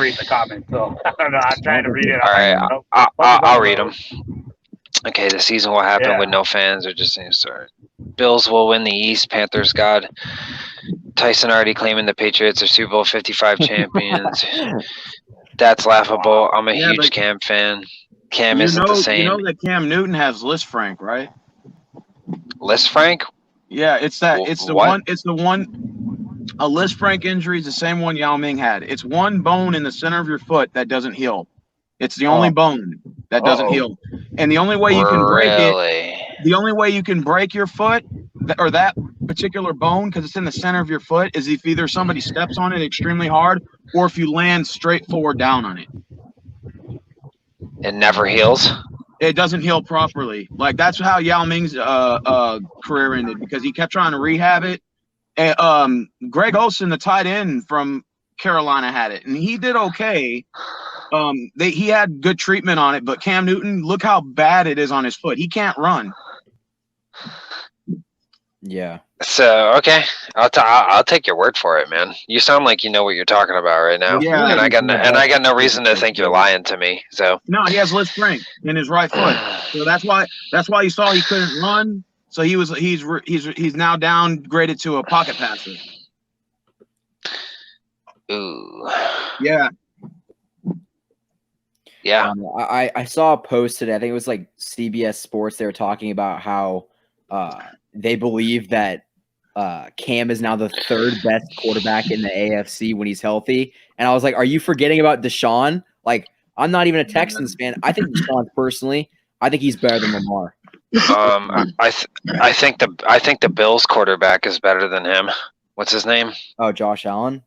read the comments, so I don't know. I'm trying to read it. All right, I'll read them. Okay, the season will happen with no fans or just start. Bills will win the East. Panthers, God. Tyson already claiming the Patriots are Super Bowl 55 champions. That's laughable. I'm a huge Cam fan. Cam isn't the same. You know that Cam Newton has List Frank, right? List Frank? Yeah, it's that. It's the one. It's the one. A List Frank injury is the same one Yao Ming had. It's one bone in the center of your foot that doesn't heal. It's the only bone that doesn't heal, and the only way you can break it, the only way you can break your foot or that particular bone, because it's in the center of your foot, is if either somebody steps on it extremely hard or if you land straight forward down on it. It never heals. It doesn't heal properly. Like that's how Yao Ming's career ended, because he kept trying to rehab it. And Greg Olsen, the tight end from Carolina, had it, and he did okay. He had good treatment on it, but Cam Newton, look how bad it is on his foot. He can't run. Yeah. So okay, I'll take your word for it, man. You sound like you know what you're talking about right now. Yeah. And I got no reason to think you're lying to me. So no, he has List Frank in his right foot. So that's why you saw he couldn't run. So he's now downgraded to a pocket passer. Ooh. Yeah. Yeah. I saw a post today. I think it was like CBS Sports. They were talking about how they believe that Cam is now the third best quarterback in the AFC when he's healthy. And I was like, are you forgetting about Deshaun? Like, I'm not even a Texans fan. I think Deshaun personally, I think he's better than Lamar. I think the Bills quarterback is better than him. What's his name? Oh, Josh Allen.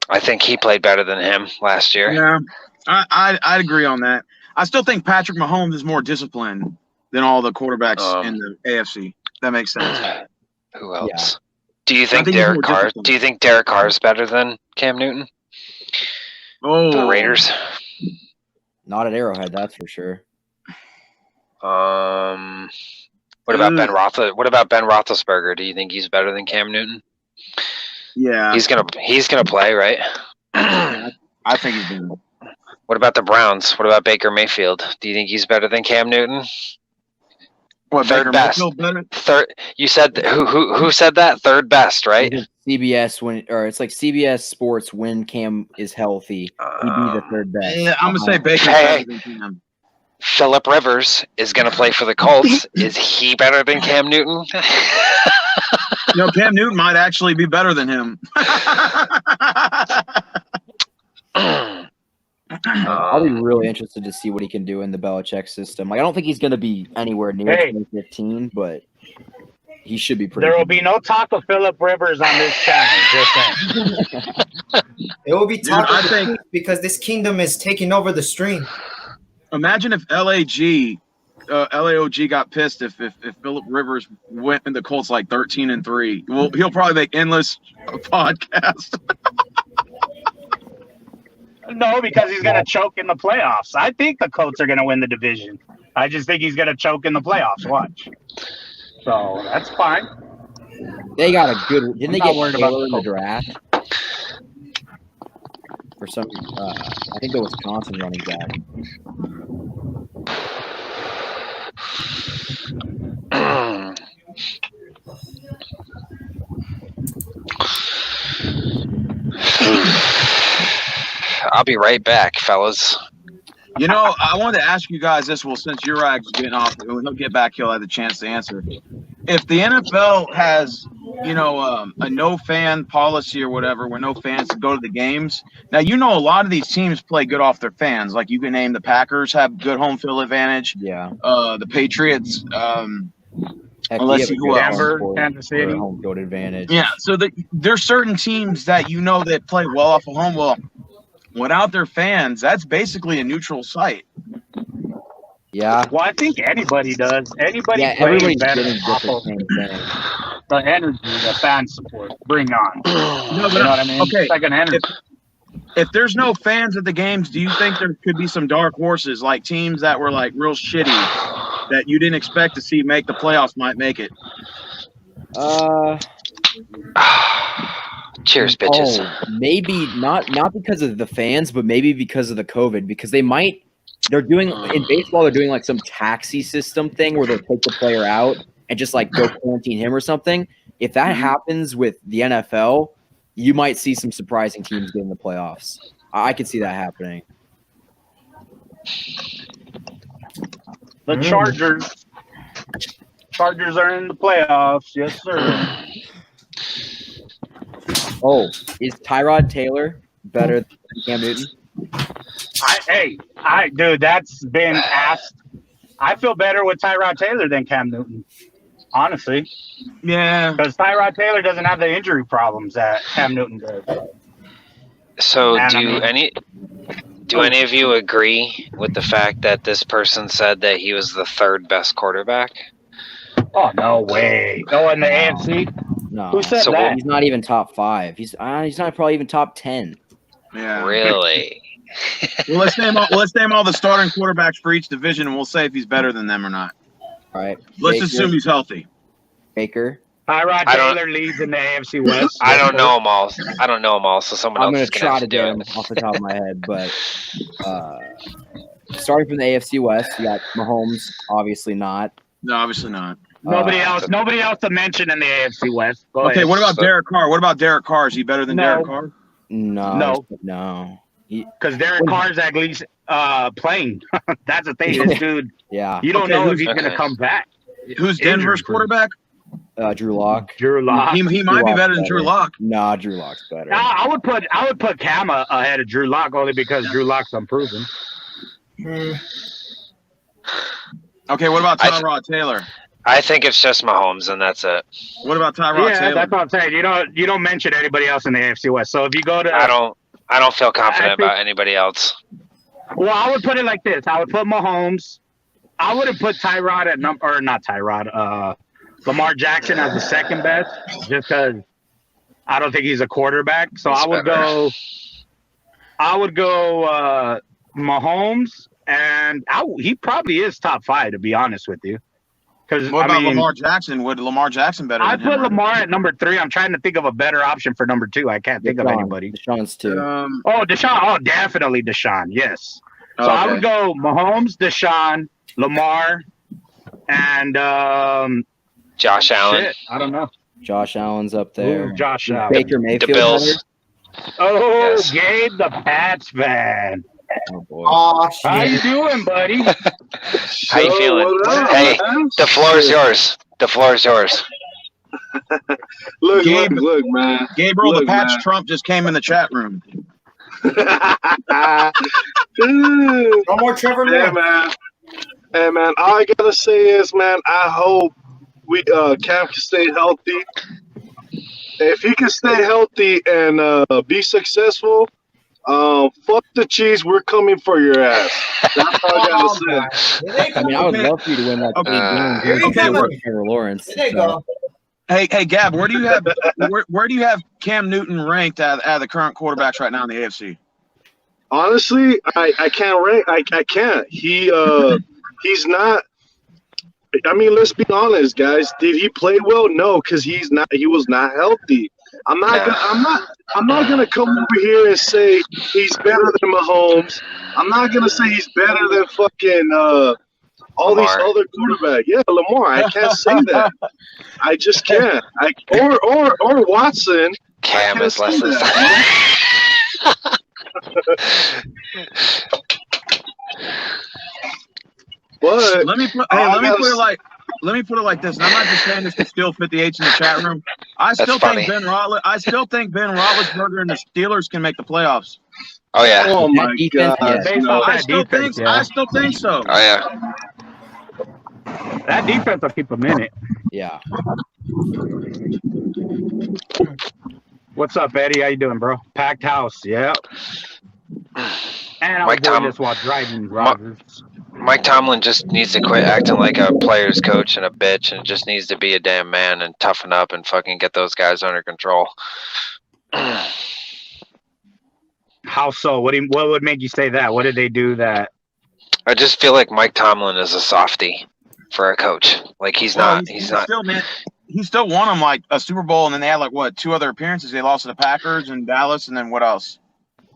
I think he played better than him last year. Yeah, I'd agree on that. I still think Patrick Mahomes is more disciplined than all the quarterbacks in the AFC. That makes sense. Who else? Yeah. Do you think Derek Carr? Do you think Derek Carr is better than Cam Newton? Oh, the Raiders. Not at Arrowhead, that's for sure. What about Ben Roethlisberger? Do you think he's better than Cam Newton? Yeah, he's gonna play, right? I think he's gonna. What about the Browns? What about Baker Mayfield? Do you think he's better than Cam Newton? What, third Baker best. Mayfield better? Third. You said who said that? Third best, right? It's like CBS Sports when Cam is healthy, he'd be the third best. Yeah, I'm gonna say Baker better than Cam. Phillip Rivers is going to play for the Colts. Is he better than Cam Newton? Cam Newton might actually be better than him. I'll be really interested to see what he can do in the Belichick system. Like, I don't think he's going to be anywhere near 2015, but he should be pretty. There will be no talk of Phillip Rivers on this channel. Just saying. It will be talk because this kingdom is taking over the stream. Imagine if LAOG got pissed if Phillip Rivers went in the Colts like 13-3. Well, he'll probably make endless podcasts. No, because he's going to choke in the playoffs. I think the Colts are going to win the division. I just think he's going to choke in the playoffs. Watch. So that's fine. They got a good. Didn't they get Taylor in the draft? For some, I think the Wisconsin running back. I'll be right back, fellas. I wanted to ask you guys this. Well, since Uriah's getting off, when he'll get back, he'll have the chance to answer. If the NFL has, a no fan policy or whatever, where no fans go to the games. Now, a lot of these teams play good off their fans. Like you can name the Packers have good home field advantage. Yeah. The Patriots. Unless you Denver, Kansas City, home field advantage. Yeah. So there's certain teams that that play well off of home. Well, without their fans, that's basically a neutral site. Yeah. Well, I think anybody does. Anybody plays everybody's better getting off of the energy, the fan support. Bring on. You know what I mean? Okay. It's like an energy. If there's no fans at the games, do you think there could be some dark horses, like teams that were like real shitty that you didn't expect to see make the playoffs might make it? Cheers, bitches. Oh, maybe not because of the fans, but maybe because of the COVID. Because they're doing in baseball, they're doing like some taxi system thing where they'll take the player out and just like go quarantine him or something. If that happens with the NFL, you might see some surprising teams get in the playoffs. I could see that happening. The Chargers are in the playoffs. Yes, sir. Oh, is Tyrod Taylor better than Cam Newton? Dude, that's been asked. I feel better with Tyrod Taylor than Cam Newton, honestly. Yeah, because Tyrod Taylor doesn't have the injury problems that Cam Newton does. So, do any of you agree with the fact that this person said that he was the third best quarterback? Oh, no way! Oh, in the AFC. No. Who said that? He's not even top 5. He's not probably even top 10. Yeah. Really? Well, let's name all the starting quarterbacks for each division, and we'll say if he's better than them or not. All right. Let's assume he's healthy. Baker. Tyrod Taylor leads in the AFC West. I don't know them all. So someone else is going to do it off the top of my head, but starting from the AFC West, you got Mahomes. Obviously not. No, obviously not. Nobody else to mention in the AFC West. Okay, what about Derek Carr? What about Derek Carr? Is he better than Derek Carr? No. Because Derek Carr's at least playing. That's the thing. This dude, you don't know if he's going to come back. Who's Denver's quarterback? Drew Lock. He might be better than Drew Lock. Nah, Drew Lock's better. I would put Cam ahead of Drew Lock only because Drew Lock's unproven. Okay, what about Tyrod Taylor? I think it's just Mahomes, and that's it. What about Tyrod Taylor? That's what I'm saying. You don't mention anybody else in the AFC West. So if you go to, I don't feel confident about anybody else. Well, I would put it like this. I would put Mahomes. I wouldn't put Tyrod at Lamar Jackson as the second best, just because I don't think he's a quarterback. So I would go Mahomes, and he probably is top 5 to be honest with you. What about Lamar Jackson? Would Lamar Jackson better? I'd put Lamar at number 3. I'm trying to think of a better option for number 2. I can't think of anybody. Deshaun's 2. Deshaun. Oh, definitely Deshaun. Yes. So I would go Mahomes, Deshaun, Lamar, and Josh Allen. Shit, I don't know. Josh Allen's up there. Ooh, Josh Allen. Baker Mayfield. The Bills. Oh, yes. Gabe the Pats fan. Oh boy. Oh, shit. How you doing, buddy? How you feeling? Hey, the floor is yours. The floor is yours. Look, man. Gabriel the Pats Trump just came in the chat room. No more Trevor Lawrence. Hey, man. All I gotta say is, man, I hope Cam can stay healthy. If he can stay healthy and be successful, fuck the Chiefs. We're coming for your ass. That's all I gotta say. I mean, I would love for you to win that Trevor Lawrence. There you go. Hey, Gab, where do you have Cam Newton ranked out of the current quarterbacks right now in the AFC? Honestly, I can't rank. I can't. He's not. I mean, let's be honest, guys. Did he play well? No, because he was not healthy. I'm not gonna come over here and say he's better than Mahomes. I'm not gonna say he's better than fucking all Lamar. these other quarterbacks. Yeah, Lamar. I can't say that. I just can't. Or Watson. Cam is less than But let me put it like this. And I'm not just saying this to still fit the H in the chat room. I still think Ben Roethlisberger and the Steelers can make the playoffs. Oh yeah. Oh my God. I still think so. Oh yeah. That defense will keep them in it. Yeah. What's up, Eddie? How you doing, bro? Packed house. Yeah. And I was doing this while driving Rogers. Mike Tomlin just needs to quit acting like a player's coach and a bitch, and just needs to be a damn man and toughen up and fucking get those guys under control. How so? What would make you say that? What did they do that? I just feel like Mike Tomlin is a softie for a coach. Like he's not. Still, man. he still won them like a Super Bowl, and then they had like what 2 other appearances. They lost to the Packers and Dallas, and then what else?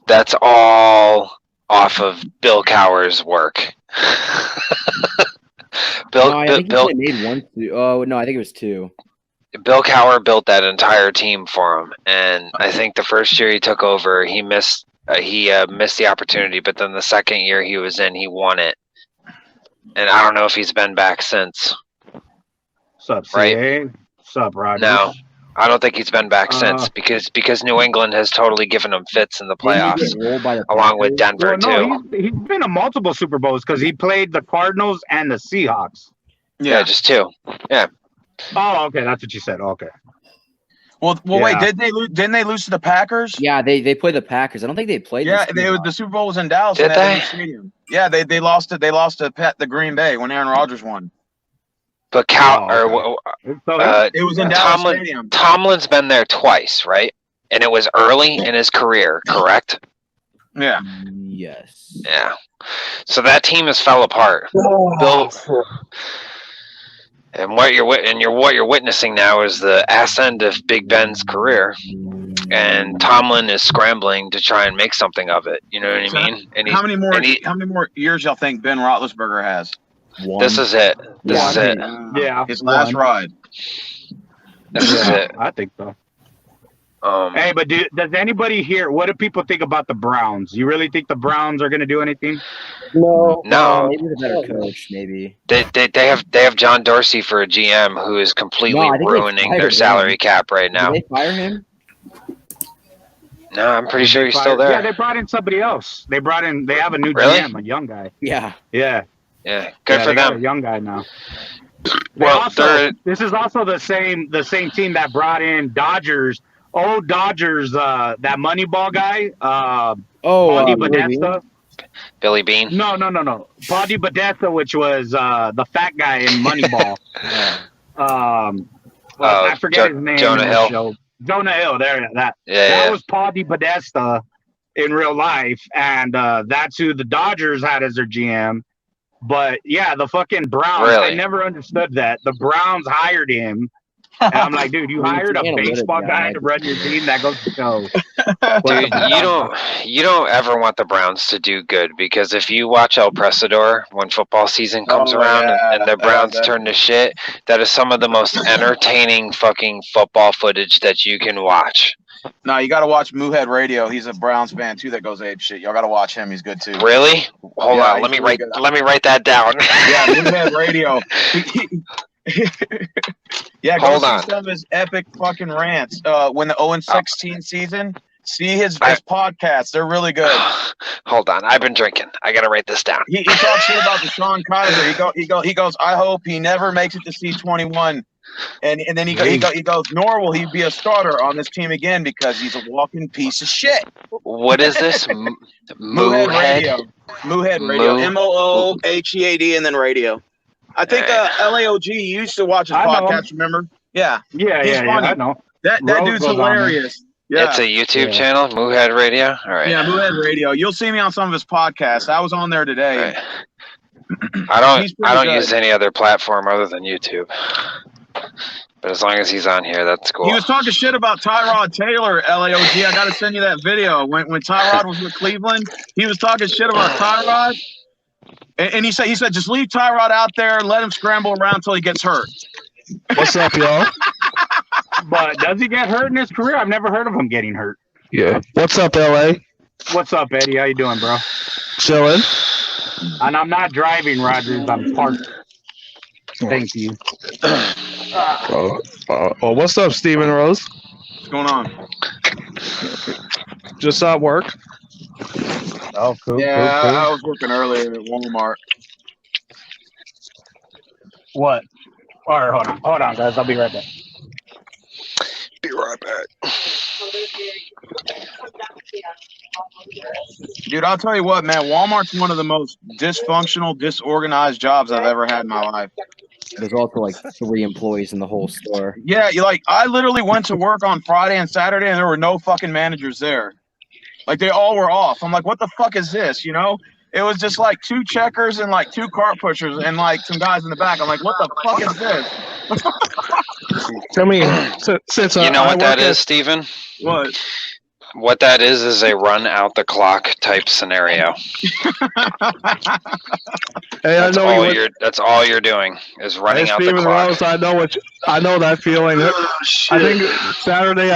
That's all off of Bill Cowher's work. I think he only made 1. Oh no, I think it was 2. Bill Cowher built that entire team for him, and I think the first year he took over, he missed the opportunity, but then the second year he was in, he won it. And I don't know if he's been back since. Sup, CA? Sup, Rogers? No, I don't think he's been back since because New England has totally given him fits in the playoffs, along with Denver too. He's been to multiple Super Bowls because he played the Cardinals and the Seahawks. Yeah, just 2. Yeah. Oh, okay, that's what you said. Okay. Well, wait, didn't they lose to the Packers? Yeah, they played the Packers. I don't think they played. Yeah, the Super Bowl was in Dallas. Did they? Stadium. Yeah, they lost to the Green Bay when Aaron Rodgers won. But it was in Dallas Stadium. Tomlin's been there twice, right? And it was early in his career, correct? Yeah. Yes. Yeah. So that team has fell apart. Bill, and what you're witnessing now is the ascent of Big Ben's career, and Tomlin is scrambling to try and make something of it. You know what I mean? And how many more years y'all think Ben Roethlisberger has? 1. This is it. This is it. Yeah, his last ride. This is it. I think so. Hey, but does anybody here? What do people think about the Browns? You really think the Browns are going to do anything? No. Maybe the better coach. Maybe they have John Dorsey for a GM who is completely ruining their salary cap right now. Did they fire him? No, I'm pretty sure he's still there. Yeah, they brought in somebody else. They have a new GM, a young guy. Yeah. Good for them. A young guy now. Well, this is also the same team that brought in Dodgers. Old Dodgers, that Moneyball guy. Pondy Badesta. Billy Bean. No. Pondy Badesta, which was the fat guy in Moneyball. I forget his name. Jonah Hill. Jonah Hill. That was Pondy Badesta in real life, and that's who the Dodgers had as their GM. But yeah, the fucking Browns. Really? I never understood that. The Browns hired him. And I'm like, dude, you hired a baseball guy to run your team? That goes to show. Dude, you don't ever want the Browns to do good, because if you watch El Presador when football season comes around and the Browns turn to shit, that is some of the most entertaining fucking football footage that you can watch. No, you got to watch Moohead Radio. He's a Browns fan too that goes ape shit. Y'all got to watch him. He's good too. Really? Hold on. Let me write that down. Yeah, Moohead Radio. Yeah, go see some of his epic fucking rants. When the 0-16 season, see his podcasts. They're really good. Hold on, I've been drinking. I gotta write this down. He talks shit about Deshaun Kaiser. He goes. I hope he never makes it to C21. And then he goes. Nor will he be a starter on this team again because he's a walking piece of shit. What is this? Moohead Radio. Moohead Radio. MOOHEAD and then radio. I think LAOG used to watch his podcast. Remember? Yeah. Yeah. I know. That dude's hilarious. Yeah. It's a YouTube channel, Moohead Radio. All right. Yeah, Moohead Radio. You'll see me on some of his podcasts. I was on there today. Right. I don't use any other platform other than YouTube. But as long as he's on here, that's cool. He was talking shit about Tyrod Taylor, LAOG. I got to send you that video. When Tyrod was with Cleveland, he was talking shit about Tyrod. And he said, just leave Tyrod out there and let him scramble around until he gets hurt. What's up, y'all? But does he get hurt in his career? I've never heard of him getting hurt. Yeah. What's up, LA? What's up, Eddie? How you doing, bro? Chilling. And I'm not driving, Rogers. I'm parked. Thank you. What's up, Steven Rose? What's going on? Just at work. Oh, cool. Yeah, cool. I was working earlier at Walmart. What? All right, hold on, guys. I'll be right back. Be right back. Dude, I'll tell you what, man. Walmart's one of the most dysfunctional, disorganized jobs I've ever had in my life. There's also like 3 employees in the whole store. Yeah, I literally went to work on Friday and Saturday, and there were no fucking managers there. Like, they all were off. I'm like, what the fuck is this, you know? It was just like 2 checkers and like 2 cart pushers and like some guys in the back. I'm like, what the fuck is this? I mean, since you know what that is, Steven? What? What that is a run out the clock type scenario. Hey, That's all you're doing is running out the Steven clock. Rose, I know that feeling. I think Saturday,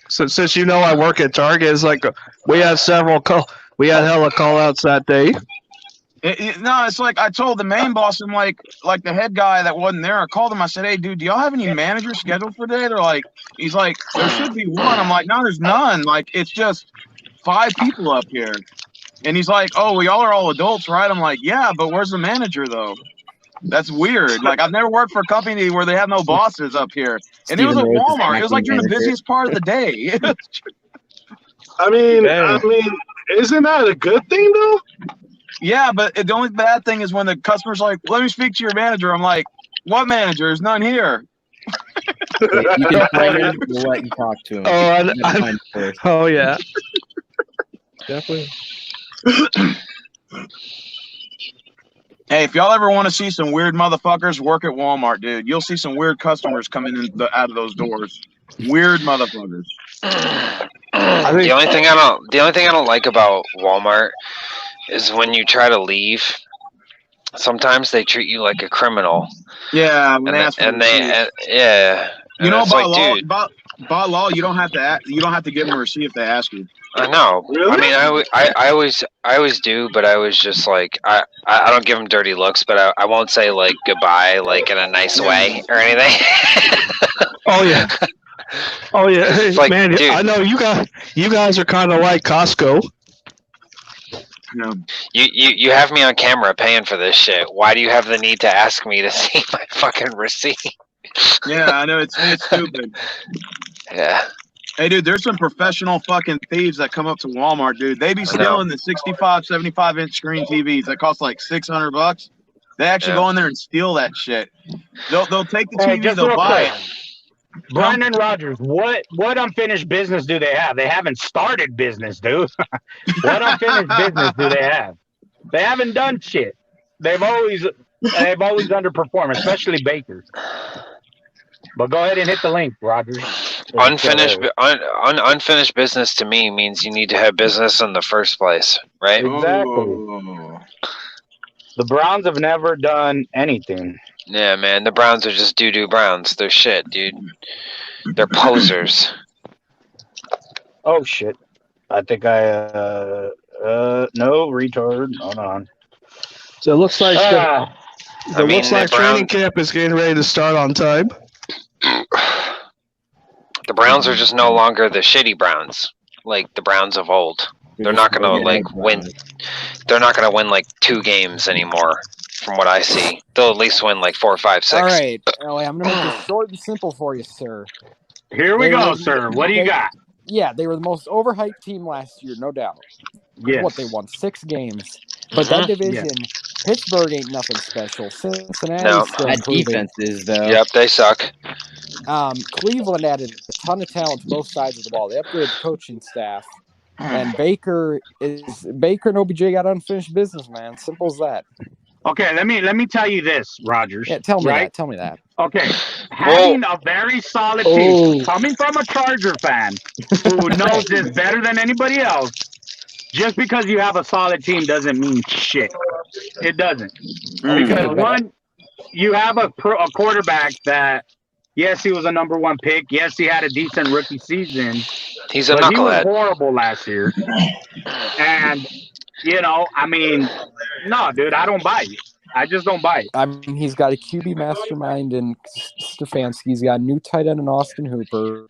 since you know I work at Target, it's like we had hella call outs that day. No, it's like I told the main boss and like the head guy that wasn't there. I called him. I said, "Hey, dude, do y'all have any managers scheduled for today?" They're like, he's like, "There should be one." I'm like, "No, there's none. Like, it's just 5 people up here." And he's like, "Oh, well, y'all are all adults, right?" I'm like, "Yeah, but where's the manager though?" That's weird. Like, I've never worked for a company where they have no bosses up here. And it was a Walmart. It was like during the busiest part of the day. I mean, isn't that a good thing though? Yeah, but the only bad thing is when the customer's like, "Let me speak to your manager." I'm like, "What manager? There's none here." You can find him. We'll let you talk to him. Oh yeah, definitely. Hey, if y'all ever want to see some weird motherfuckers work at Walmart, dude, you'll see some weird customers coming in out of those doors. Weird motherfuckers. The only thing I don't like about Walmart is when you try to leave. Sometimes they treat you like a criminal. Yeah, You know, by law, you don't have to give them a receipt if they ask you. I know. Really? I mean, I always do, but I was just like, I don't give them dirty looks, but I won't say like goodbye like in a nice way or anything. Oh yeah. Oh yeah. Hey, like, man, dude, I know you guys are kind of like Costco. No. You have me on camera paying for this shit. Why do you have the need to ask me to see my fucking receipt? Yeah, I know it's stupid. Yeah. Hey, dude, there's some professional fucking thieves that come up to Walmart, dude. They be stealing the 65, 75-inch screen TVs that cost like $600. They actually go in there and steal that shit. They'll take the TV, they'll buy it. Brandon Rogers, what unfinished business do they have? They haven't started business, dude. What unfinished business do they have? They haven't done shit. They've always underperformed, especially bakers. But go ahead and hit the link, Rogers. Unfinished business to me means you need to have business in the first place, right? Exactly. Ooh. The Browns have never done anything. Yeah, man. The Browns are just doo-doo Browns. They're shit, dude. They're posers. Oh, shit. I think no, retard. Hold on. So it looks like training camp is getting ready to start on time. The Browns are just no longer the shitty Browns, like the Browns of old. They're not gonna win. They're not gonna win like 2 games anymore, from what I see. They'll at least win like 4, 5, 6. All right, LA, I'm gonna make it short and simple for you, sir. Here we go, sir. What do you got? Yeah, they were the most overhyped team last year, no doubt. Yes. What, they won 6 games. But that division, Pittsburgh ain't nothing special. Cincinnati's still that improving. defense is, though. Yep, they suck. Cleveland added a ton of talent to both sides of the ball. They upgraded the coaching staff. And Baker and OBJ got unfinished business, man. Simple as that. Okay, let me tell you this, Rogers. Yeah, tell me that. Tell me that. Okay, having a very solid team, coming from a Charger fan who knows this better than anybody else, just because you have a solid team doesn't mean shit. It doesn't. Because one, you have a quarterback that, yes, he was a number 1 pick. Yes, he had a decent rookie season. He's a knucklehead. He was horrible last year. And, you know, I mean, no, dude, I don't buy it. I just don't buy it. I mean, he's got a QB mastermind in Stefanski. He's got a new tight end in Austin Hooper.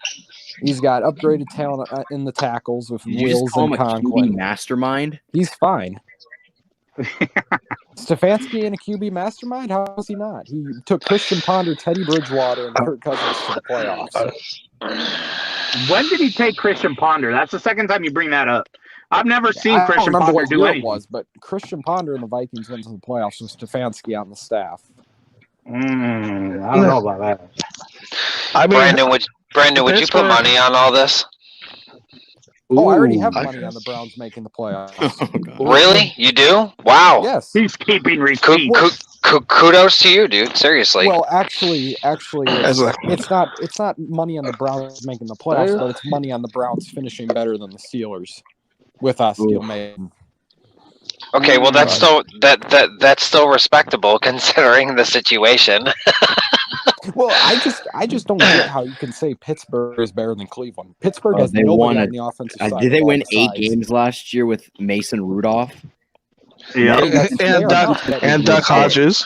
He's got upgraded talent in the tackles with Wills and Conklin. QB mastermind? He's fine. Stefanski in a QB mastermind? How is he not? He took Christian Ponder, Teddy Bridgewater, and Kirk Cousins to the playoffs. When did he take Christian Ponder? That's the second time you bring that up. I've never seen Christian Ponder do anything. But Christian Ponder and the Vikings went to the playoffs with Stefanski on the staff. I don't know about that. I mean, Brandon, would you put money on all this? Oh, I already have money on the Browns making the playoffs. Really? You do? Wow. Yes. He's keeping receipts. kudos to you, dude. Seriously. Well, actually, it's not money on the Browns making the playoffs, but it's money on the Browns finishing better than the Steelers with Steele Maiden. Okay, well that's still respectable considering the situation. Well, I just don't get how you can say Pittsburgh is better than Cleveland. Pittsburgh has nobody on the offensive side. Did they win 8 games last year with Mason Rudolph? Yeah, and Duck Hodges.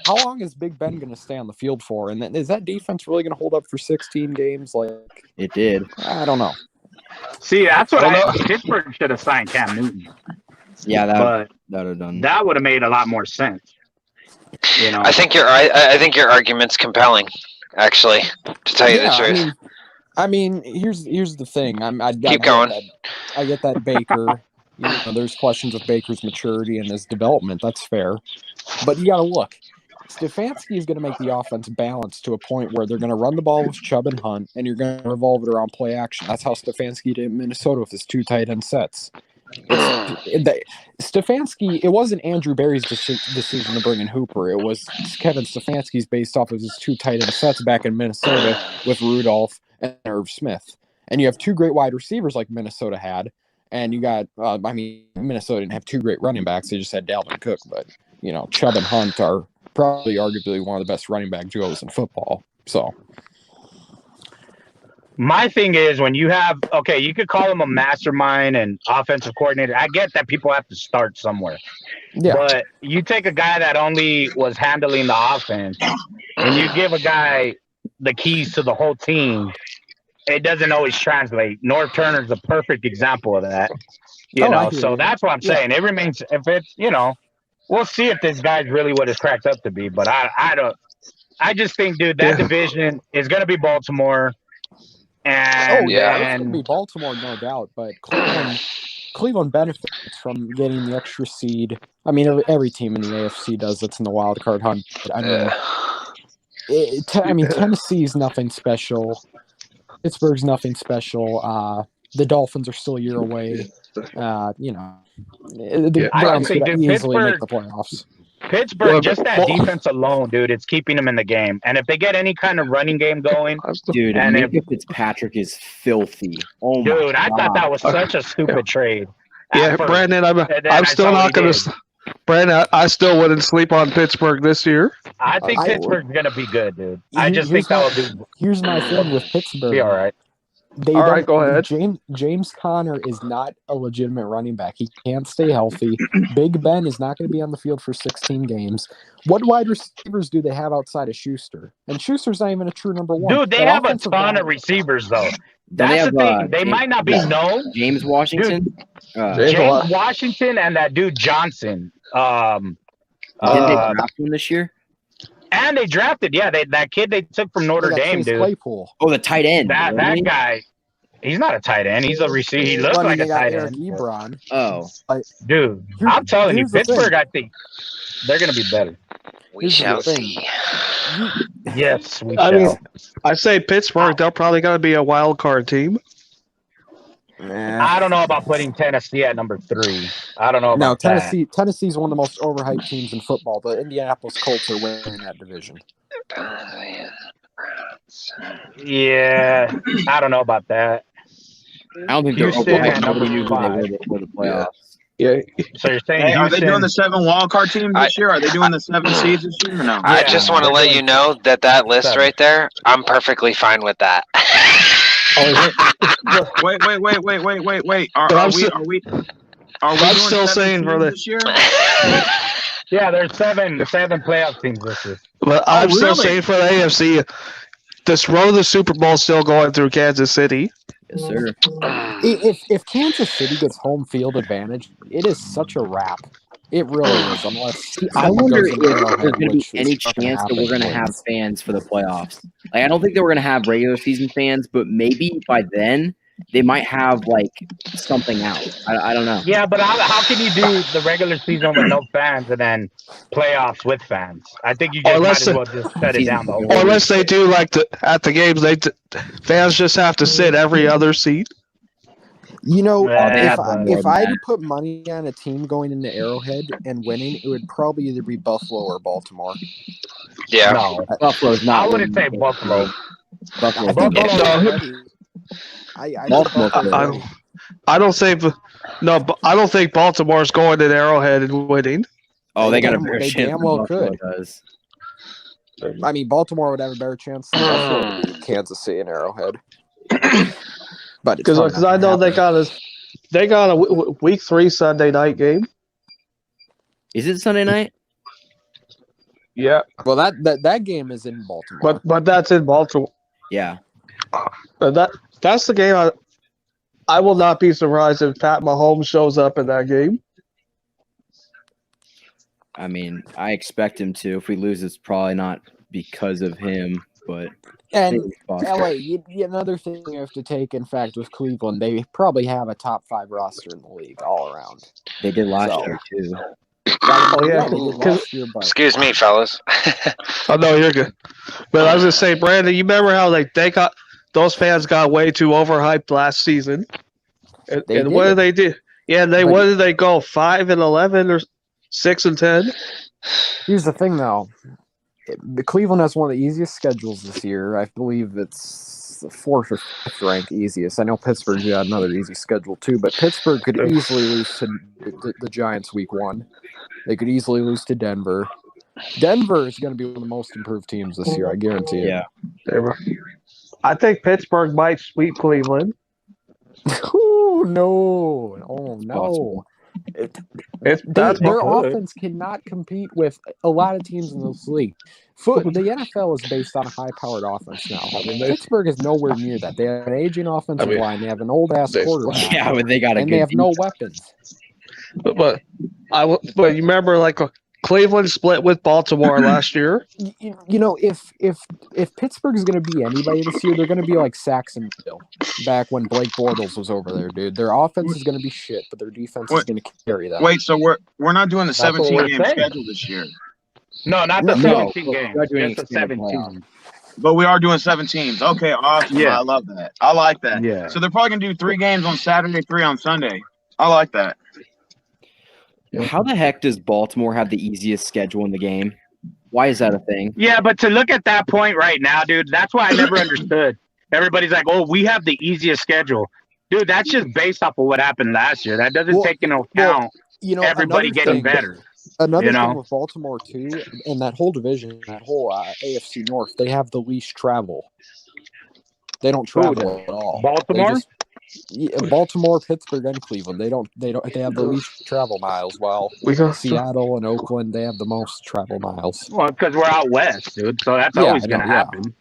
How long is Big Ben going to stay on the field for? And then, is that defense really going to hold up for 16 games? Like it did. I don't know. See, that's what Pittsburgh should have signed Cam Newton. Yeah, that would have done. That would have made a lot more sense. You know, I think your argument's compelling. Actually, to tell you the truth. I mean, here's the thing. Keep going. I get that Baker. There's questions of Baker's maturity and his development. That's fair, but you got to look. Stefanski is going to make the offense balance to a point where they're going to run the ball with Chubb and Hunt, and you're going to revolve it around play action. That's how Stefanski did in Minnesota with his 2 tight end sets. Stefanski, it wasn't Andrew Berry's decision to bring in Hooper. It was Kevin Stefanski's based off of his 2 tight end sets back in Minnesota with Rudolph and Irv Smith. And you have 2 great wide receivers like Minnesota had. And you got, Minnesota didn't have 2 great running backs. They just had Dalvin Cook. But, Chubb and Hunt are probably arguably one of the best running back duos in football. So. My thing is when you have, you could call him a mastermind and offensive coordinator. I get that people have to start somewhere. Yeah. But you take a guy that only was handling the offense and you give a guy the keys to the whole team, it doesn't always translate. North Turner's a perfect example of that. So that's what I'm saying. It remains, if it's, we'll see if this guy's really what it's cracked up to be. But I just think, dude, that division is going to be Baltimore. And, it's going to be Baltimore, no doubt. But Cleveland benefits from getting the extra seed. I mean, every team in the AFC does that's in the wild card hunt. Tennessee's nothing special. Pittsburgh's nothing special. The Dolphins are still a year away. The Browns could easily make the playoffs. Pittsburgh, just that defense alone, dude, it's keeping them in the game. And if they get any kind of running game going, dude, and if Fitzpatrick is filthy. Oh my God. I thought that was such a stupid trade. Yeah, Brandon, I'm still not going to. Brandon, I still wouldn't sleep on Pittsburgh this year. I think Pittsburgh's going to be good, dude. I just think that will be. Here's my thing with Pittsburgh. Be all right. All right, go ahead. James Conner is not a legitimate running back. He can't stay healthy. Big Ben is not going to be on the field for 16 games. What wide receivers do they have outside of Schuster? And Schuster's not even a true number 1. Dude, they have a ton of receivers, though. That's the thing. They might not be known. James Washington? James Washington and that dude Johnson. Didn't they draft him this year? And they drafted, that kid they took from Notre Dame, dude. Claypool. Oh, the tight end. That guy, he's not a tight end. He's a receiver. He looks like a tight end. Ebron. Oh. Dude, I'm telling you, Pittsburgh, I think they're going to be better. We shall see. Yes, we shall. I say Pittsburgh, they're probably going to be a wild card team. I don't know about putting Tennessee at number 3. I don't know about that. Tennessee's one of the most overhyped teams in football. The Indianapolis Colts are winning that division. Yeah, I don't know about that. I don't think they're overhyped. Nobody knew who they were the playoffs. Yeah. So you're saying are they doing the 7 wild card teams this year? Are they doing the 7 seeds this year or no? I just want to let you know that list right there, I'm perfectly fine with that. Wait. Are we I'm still saying for this year? Yeah, there's seven playoff teams this year. But I'm still saying for the AFC, this road to the Super Bowl is still going through Kansas City. Yes, sir. If Kansas City gets home field advantage, it is such a wrap. It really is. I wonder if there's going to be any chance that we're going to have fans for the playoffs. Like, I don't think that we're going to have regular season fans, but maybe by then they might have something out. I don't know. Yeah, but how can you do the regular season with no fans and then playoffs with fans? I think you just might as well just shut it down. Or unless they do at the games, fans just have to sit every other seat. You know, Yeah, if I had to put money on a team going into Arrowhead and winning, it would probably either be Buffalo or Baltimore. Yeah. No, Buffalo's not. I wouldn't say Buffalo. I think Buffalo. I don't think Baltimore's going to Arrowhead and winning. Oh, they got a better chance. They damn well could. Does. I mean, Baltimore would have a better chance than Buffalo to beat Kansas City and Arrowhead. But because I know they got a week 3 Sunday night game. Is it Sunday night? Yeah. Well, that game is in Baltimore. But that's in Baltimore. Yeah. That's the game. I will not be surprised if Pat Mahomes shows up in that game. I mean, I expect him to. If we lose, it's probably not because of him, but. And LA, another thing you have to take, in fact, with Cleveland, they probably have a top 5 roster in the league all around. They did last year, too. Excuse me, fellas. Oh, no, you're good. But I was going to say, Brandon, you remember how those fans got way too overhyped last season? And what did they do? Yeah, what did they go, 5-11 or 6-10? Here's the thing, though. Cleveland has one of the easiest schedules this year. I believe it's the 4th or 5th rank easiest. I know Pittsburgh's got another easy schedule too, but Pittsburgh could easily lose to the Giants week 1. They could easily lose to Denver. Denver is going to be one of the most improved teams this year, I guarantee it. Yeah. I think Pittsburgh might sweep Cleveland. Oh, no. Their offense cannot compete with a lot of teams in this league. The NFL is based on a high-powered offense now. Pittsburgh is nowhere near that. They have an aging offensive line. They have an old-ass quarterback. Yeah, but they got they have no weapons. But you remember, Cleveland split with Baltimore last year. You know, if Pittsburgh is going to be anybody this year, they're going to be like Saxonville back when Blake Bortles was over there, dude. Their offense is going to be shit, but their defense is going to carry them. Wait, so we're not doing the 17-game schedule this year? No, not the 17 games. Just the 17. But we are doing 7 teams. Okay, awesome. Yeah. I love that. I like that. Yeah. So they're probably going to do 3 games on Saturday, 3 on Sunday. I like that. How the heck does Baltimore have the easiest schedule in the game? Why is that a thing? Yeah, but to look at that point right now, dude, that's why I never understood. Everybody's like, oh, we have the easiest schedule. Dude, that's just based off of what happened last year. That doesn't take into account everybody getting better. Another thing with Baltimore, too, and that whole division, that whole AFC North, they have the least travel. They don't travel at all. Baltimore? Baltimore, Pittsburgh, and Cleveland. They have the least travel miles, while Seattle and Oakland, they have the most travel miles. Well, because we're out west, dude. So that's always going to happen.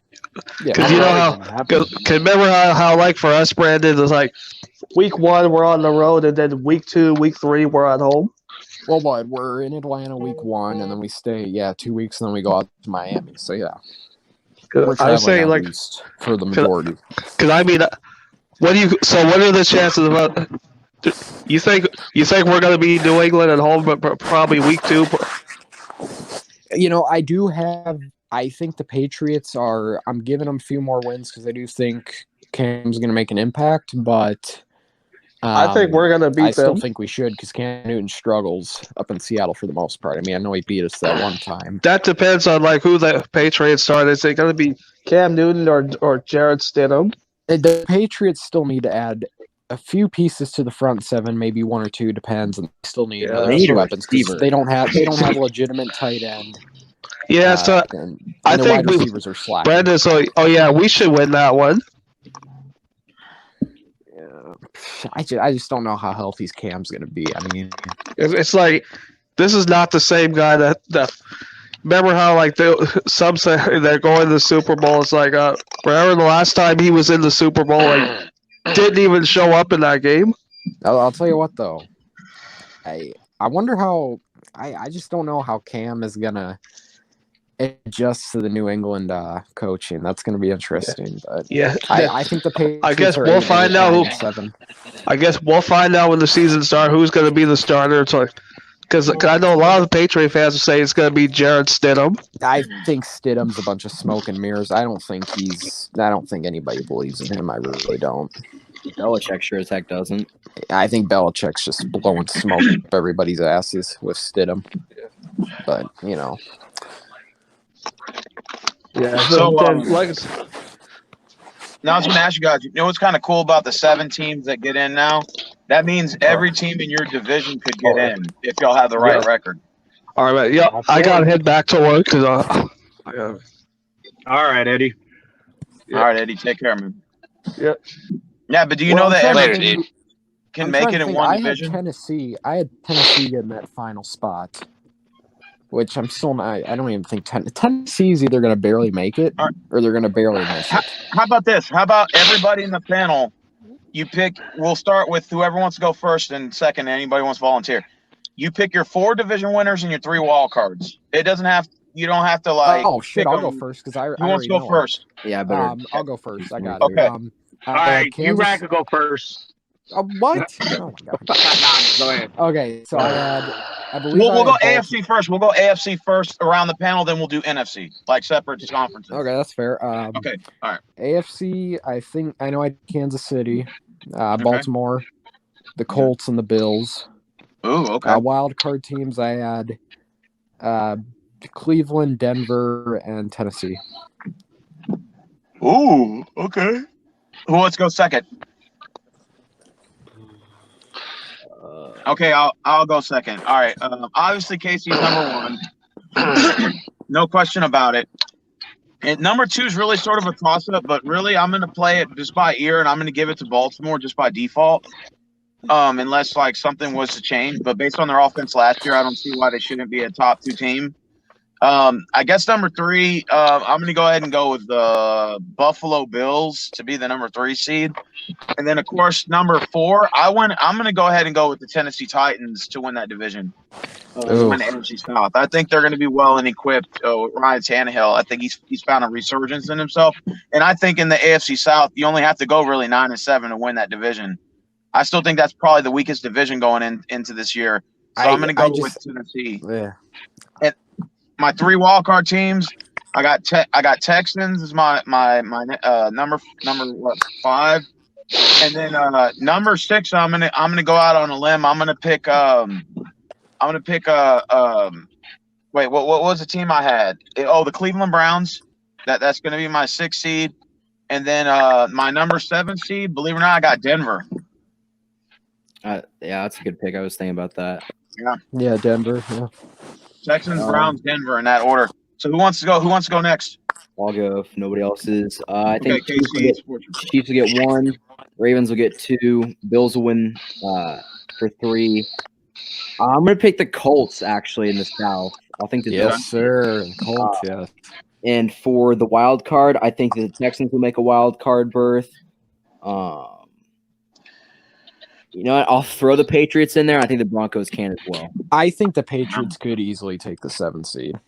Because you know remember how for us, Brandon, it's like week 1 we're on the road, and then week 2, week 3 we're at home. Well, we're in Atlanta week 1, and then we stay 2 weeks, and then we go out to Miami. So I was saying for the majority. Because I mean. What are the chances about? You think we're going to be New England at home, but probably week 2? You know, I think the Patriots are. I'm giving them a few more wins because I do think Cam's going to make an impact, but I think we're going to beat them. I still think we should because Cam Newton struggles up in Seattle for the most part. I mean, I know he beat us that one time. That depends on who the Patriots start. Is it going to be Cam Newton or Jarrett Stidham? The Patriots still need to add a few pieces to the front 7, maybe 1 or 2, depends, and they still need weapons because they don't have a legitimate tight end. Yeah, so I think wide receivers are slack. Brandon, we should win that one. Yeah, I just don't know how healthy Cam's going to be. I mean, it's like this is not the same guy that remember how some say they're going to the Super Bowl? It's like remember the last time he was in the Super Bowl, didn't even show up in that game. I'll tell you what though, I wonder how I just don't know how Cam is gonna adjust to the New England coaching. That's gonna be interesting. But I think the Patriots. I guess we'll find out. I guess we'll find out when the season starts who's gonna be the starter. Because I know a lot of the Patriot fans will say it's going to be Jarrett Stidham. I think Stidham's a bunch of smoke and mirrors. I don't think anybody believes in him. I really don't. Belichick sure as heck doesn't. I think Belichick's just blowing smoke up everybody's asses with Stidham. But, you know. Yeah. So, Now I was going to ask you guys, you know what's kind of cool about the 7 teams that get in now? That means every team in your division could get in if y'all have the right record. All right, yeah, I got to head back to work because I got. All right, Eddie. Yeah. All right, Eddie, take care, man. Yep. Yeah, but do you know that every team can make it in one division? I had Tennessee getting that final spot, which I'm still not. I don't even think Tennessee's either going to barely make it or they're going to barely miss it. How about this? How about everybody in the panel? You pick. We'll start with whoever wants to go first and second. Anybody wants to volunteer. You pick your 4 division winners and your 3 wild cards. It doesn't have. You don't have to like. Oh shit! I'll go first because Who wants to go first? Yeah, better. I'll go first. I got it. Okay. All right, you could go first. What? Oh my god. Go ahead. Okay, so I believe we'll go AFC first. We'll go AFC first around the panel, then we'll do NFC, like separate conferences. Okay, that's fair. Okay, all right. AFC, I know I had Kansas City, Baltimore, the Colts, and the Bills. Ooh, okay. Wild card teams, I had Cleveland, Denver, and Tennessee. Ooh, okay. Who wants to go second? Okay, I'll go second. All right. Obviously, Casey's number 1. No question about it. And number 2 is really sort of a toss-up, but really I'm going to play it just by ear, and I'm going to give it to Baltimore just by default, unless like something was to change. But based on their offense last year, I don't see why they shouldn't be a top 2 team. I guess number 3, I'm going to go ahead and go with the Buffalo Bills to be the number 3 seed. And then, of course, number 4, I'm going to go ahead and go with the Tennessee Titans to win that division. To win the NFC South. I think they're going to be well and equipped. Ryan Tannehill, I think he's found a resurgence in himself. And I think in the AFC South, you only have to go really 9-7 to win that division. I still think that's probably the weakest division going into this year. So I'm going to go with Tennessee. Yeah. And my 3 wildcard teams, I got Texans as my number 5. And then number 6, I'm gonna go out on a limb. I'm gonna pick wait, what was the team I had? The Cleveland Browns. That's gonna be my 6th seed. And then my number 7 seed, believe it or not, I got Denver. Yeah, that's a good pick. I was thinking about that. Yeah, Denver. Yeah. Texans, Browns, Denver in that order. So who wants to go? Who wants to go next? I'll go if nobody else is. I think Chiefs will get 1. Ravens will get 2. Bills will win for 3. I'm going to pick the Colts, actually, in the South. I think yes, sir. Colts, yes. And for the wild card, I think the Texans will make a wild card berth. You know what? I'll throw the Patriots in there. I think the Broncos can as well. I think the Patriots could easily take the 7th seed.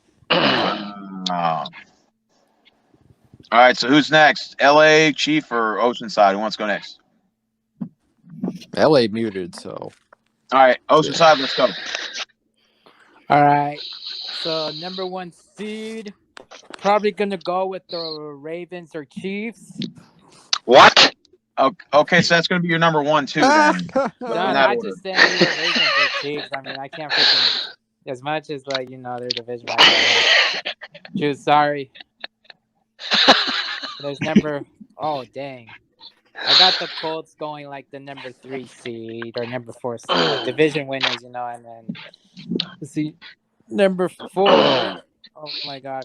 All right, so who's next? LA, Chief, or Oceanside? Who wants to go next? LA muted, so. All right, Oceanside, let's go. All right, so number 1 seed, probably going to go with the Ravens or Chiefs. What? Okay, so that's going to be your number 1, too, then. No, not just saying either Ravens or Chiefs. I mean, I can't freaking, as much as, like, you know, their division. Choose, sorry. There's oh dang, I got the Colts going like the number 3 seed or number 4 seed, division winners, you know, and then let's see, number 4. Oh my God,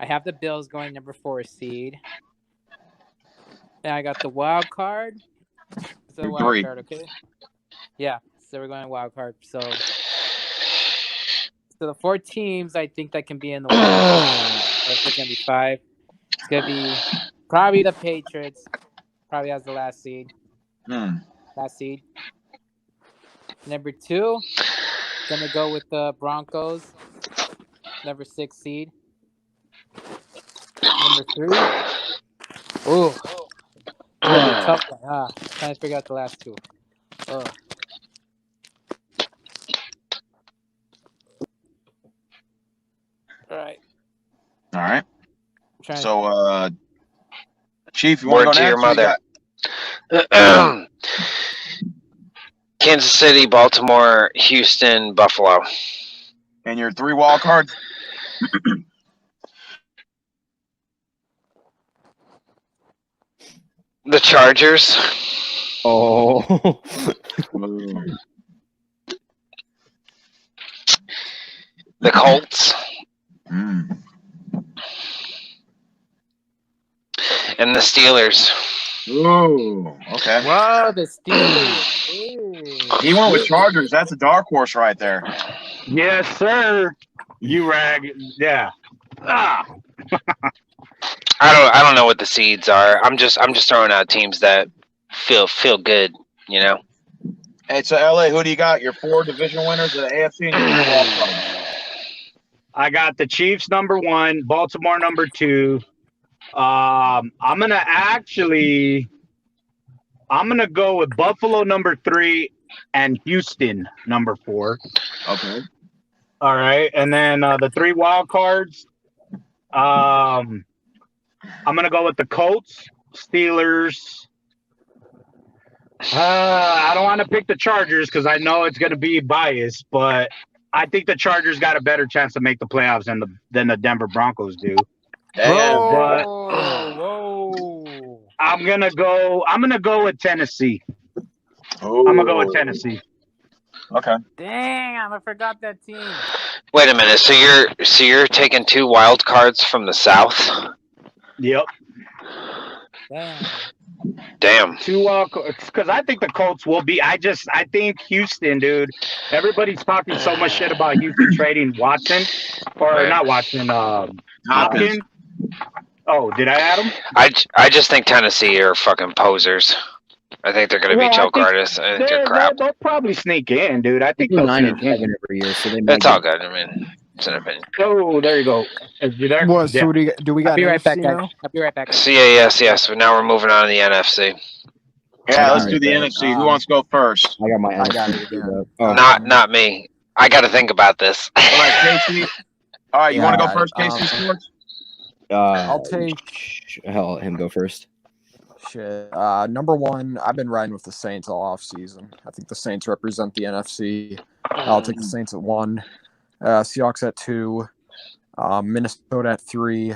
I have the Bills going number 4 seed, and I got the wild card. So wild card, okay? Yeah, so we're going wild card. So the 4 teams I think that can be in the wild card. It's gonna be 5. It's gonna be probably the Patriots. Probably has the last seed. Last seed. Number 2, gonna go with the Broncos. Number 6 seed. Number 3. Ooh. Tough one. Trying to figure out the last 2. All right. All right. So, Chief, you want to go next? Your mother. Kansas City, Baltimore, Houston, Buffalo. And your 3 wild cards? The Chargers. Oh. The Colts. Mm. And the Steelers. Ooh, okay. Whoa, the Steelers. He went with Chargers. That's a dark horse right there. Yes, sir. You rag. Yeah. Ah. I don't know what the seeds are. I'm just throwing out teams that feel good, you know. Hey, so LA, who do you got? Your 4 division winners of the AFC and your 3 wild cards. I got the Chiefs number 1, Baltimore number 2. I'm gonna go with Buffalo number 3 and Houston number 4. Okay. All right, and then the 3 wild cards. I'm gonna go with the Colts, Steelers. I don't want to pick the Chargers because I know it's gonna be biased, but I think the Chargers got a better chance to make the playoffs than the Denver Broncos do. Whoa. I'm gonna go with Tennessee. Oh. I'm gonna go with Tennessee. Okay. Damn, I forgot that team. Wait a minute. So you're taking 2 wild cards from the South? Yep. Damn. 2 wild cards because I think the Colts will be. I think Houston, dude. Everybody's talking so much shit about Houston trading Watson or not Watson. Hopkins. Oh, did I add him? I just think Tennessee are fucking posers. I think they're going to be choke artists. I think they're crap. They'll probably sneak in, dude. I think they're they'll 9-7 every year, so they. That's all good. I mean, it's an opinion. Oh, there you go. Is you there? What? So do we got? I'll be right back, NFC guys. now? I'll be right back. Yes. But now we're moving on to the NFC. Yeah, let's do the NFC. Who wants to go first? I got my. I got it again. Not me. I got to think about this. All right, Casey. All right, you want to go first, Casey Sports? I'll take him go first. Shit. Number 1, I've been riding with the Saints all off season. I think the Saints represent the NFC. I'll take the Saints at 1, Seahawks at 2, Minnesota at 3,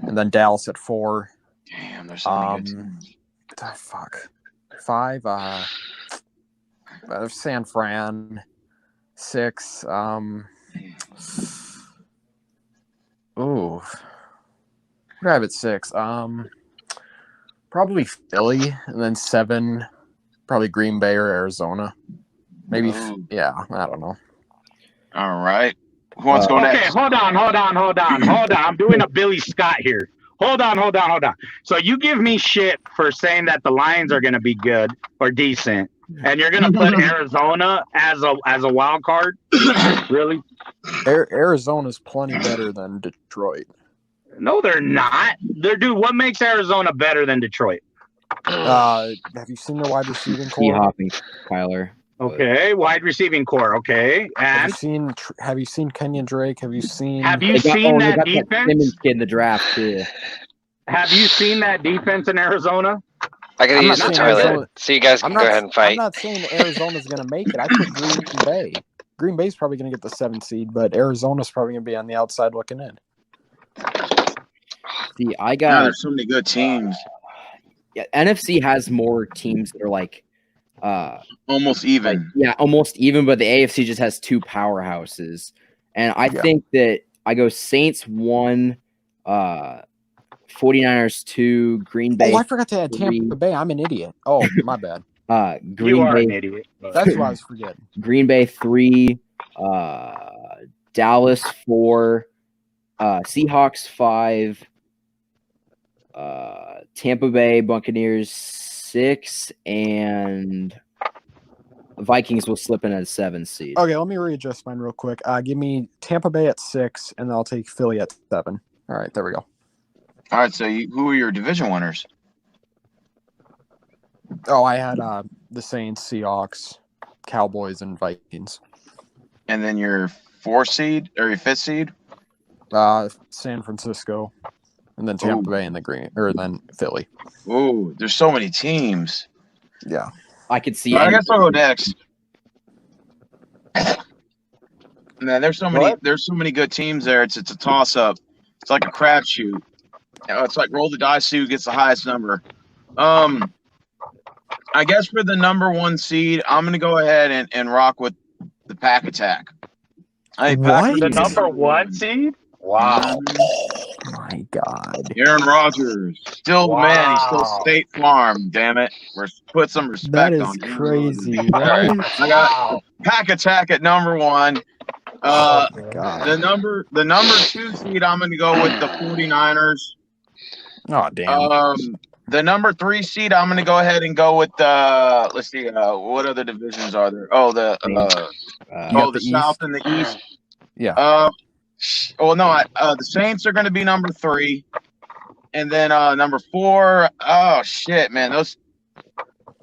and then Dallas at 4. Damn, there's so many good teams. Fuck. 5. San Fran. 6. Ooh. What do I have at 6? Probably Philly, and then 7, probably Green Bay or Arizona. Maybe, yeah, I don't know. All right. Who wants to go next? Okay, hold on. I'm doing a Billy Scott here. Hold on. So you give me shit for saying that the Lions are going to be good or decent, and you're going to put Arizona as a wild card? Really? Arizona's plenty better than Detroit. No, they're not. Dude, what makes Arizona better than Detroit? Have you seen their wide receiving core? Hopping, Kyler. Okay, wide receiving core. Okay, and have you seen Kenyon Drake? Have you seen that defense? Simmons kid in the draft too. Have you seen that defense in Arizona? I gotta use the toilet. So you guys can go ahead and fight. I'm not saying Arizona's gonna make it. I put Green Bay. Green Bay's probably gonna get the 7th seed, but Arizona's probably gonna be on the outside looking in. See, there's so many good teams. Yeah, NFC has more teams that are like almost even. Almost even, but the AFC just has 2 powerhouses. And I think that I go Saints 1, 49ers 2, Green Bay. Oh, I forgot to add Tampa Bay. I'm an idiot. Oh, my bad. You are an idiot. That's what I was forgetting. Green Bay 3, Dallas 4, Seahawks 5, Tampa Bay Buccaneers 6, and Vikings will slip in at a 7 seed. Okay, let me readjust mine real quick. Give me Tampa Bay at 6, and then I'll take Philly at 7. All right, there we go. All right, so who are your division winners? Oh, I had the Saints, Seahawks, Cowboys, and Vikings. And then your 4th seed or your 5th seed? San Francisco, and then Tampa Bay and then Philly. Ooh, there's so many teams. Yeah, I could see. I guess I'll go next. Man, there's so many good teams there. It's a toss up. It's like a crapshoot. It's like roll the dice, see who gets the highest number. I guess for the number 1 seed, I'm gonna go ahead and rock with the Pack Attack. The number 1 seed? Wow. Oh my God. Aaron Rodgers. Still the man. He's still State Farm, damn it. Put some respect on him. That is crazy. Right. I got Pack Attack at number 1. Oh my God. The number 2 seed, I'm going to go with the 49ers. Oh, damn. The number 3 seed, I'm going to go ahead and go with the. Let's see. What other divisions are there? Oh, the South and the East. Yeah. The Saints are going to be number 3, and then number 4. Oh shit, man! Those.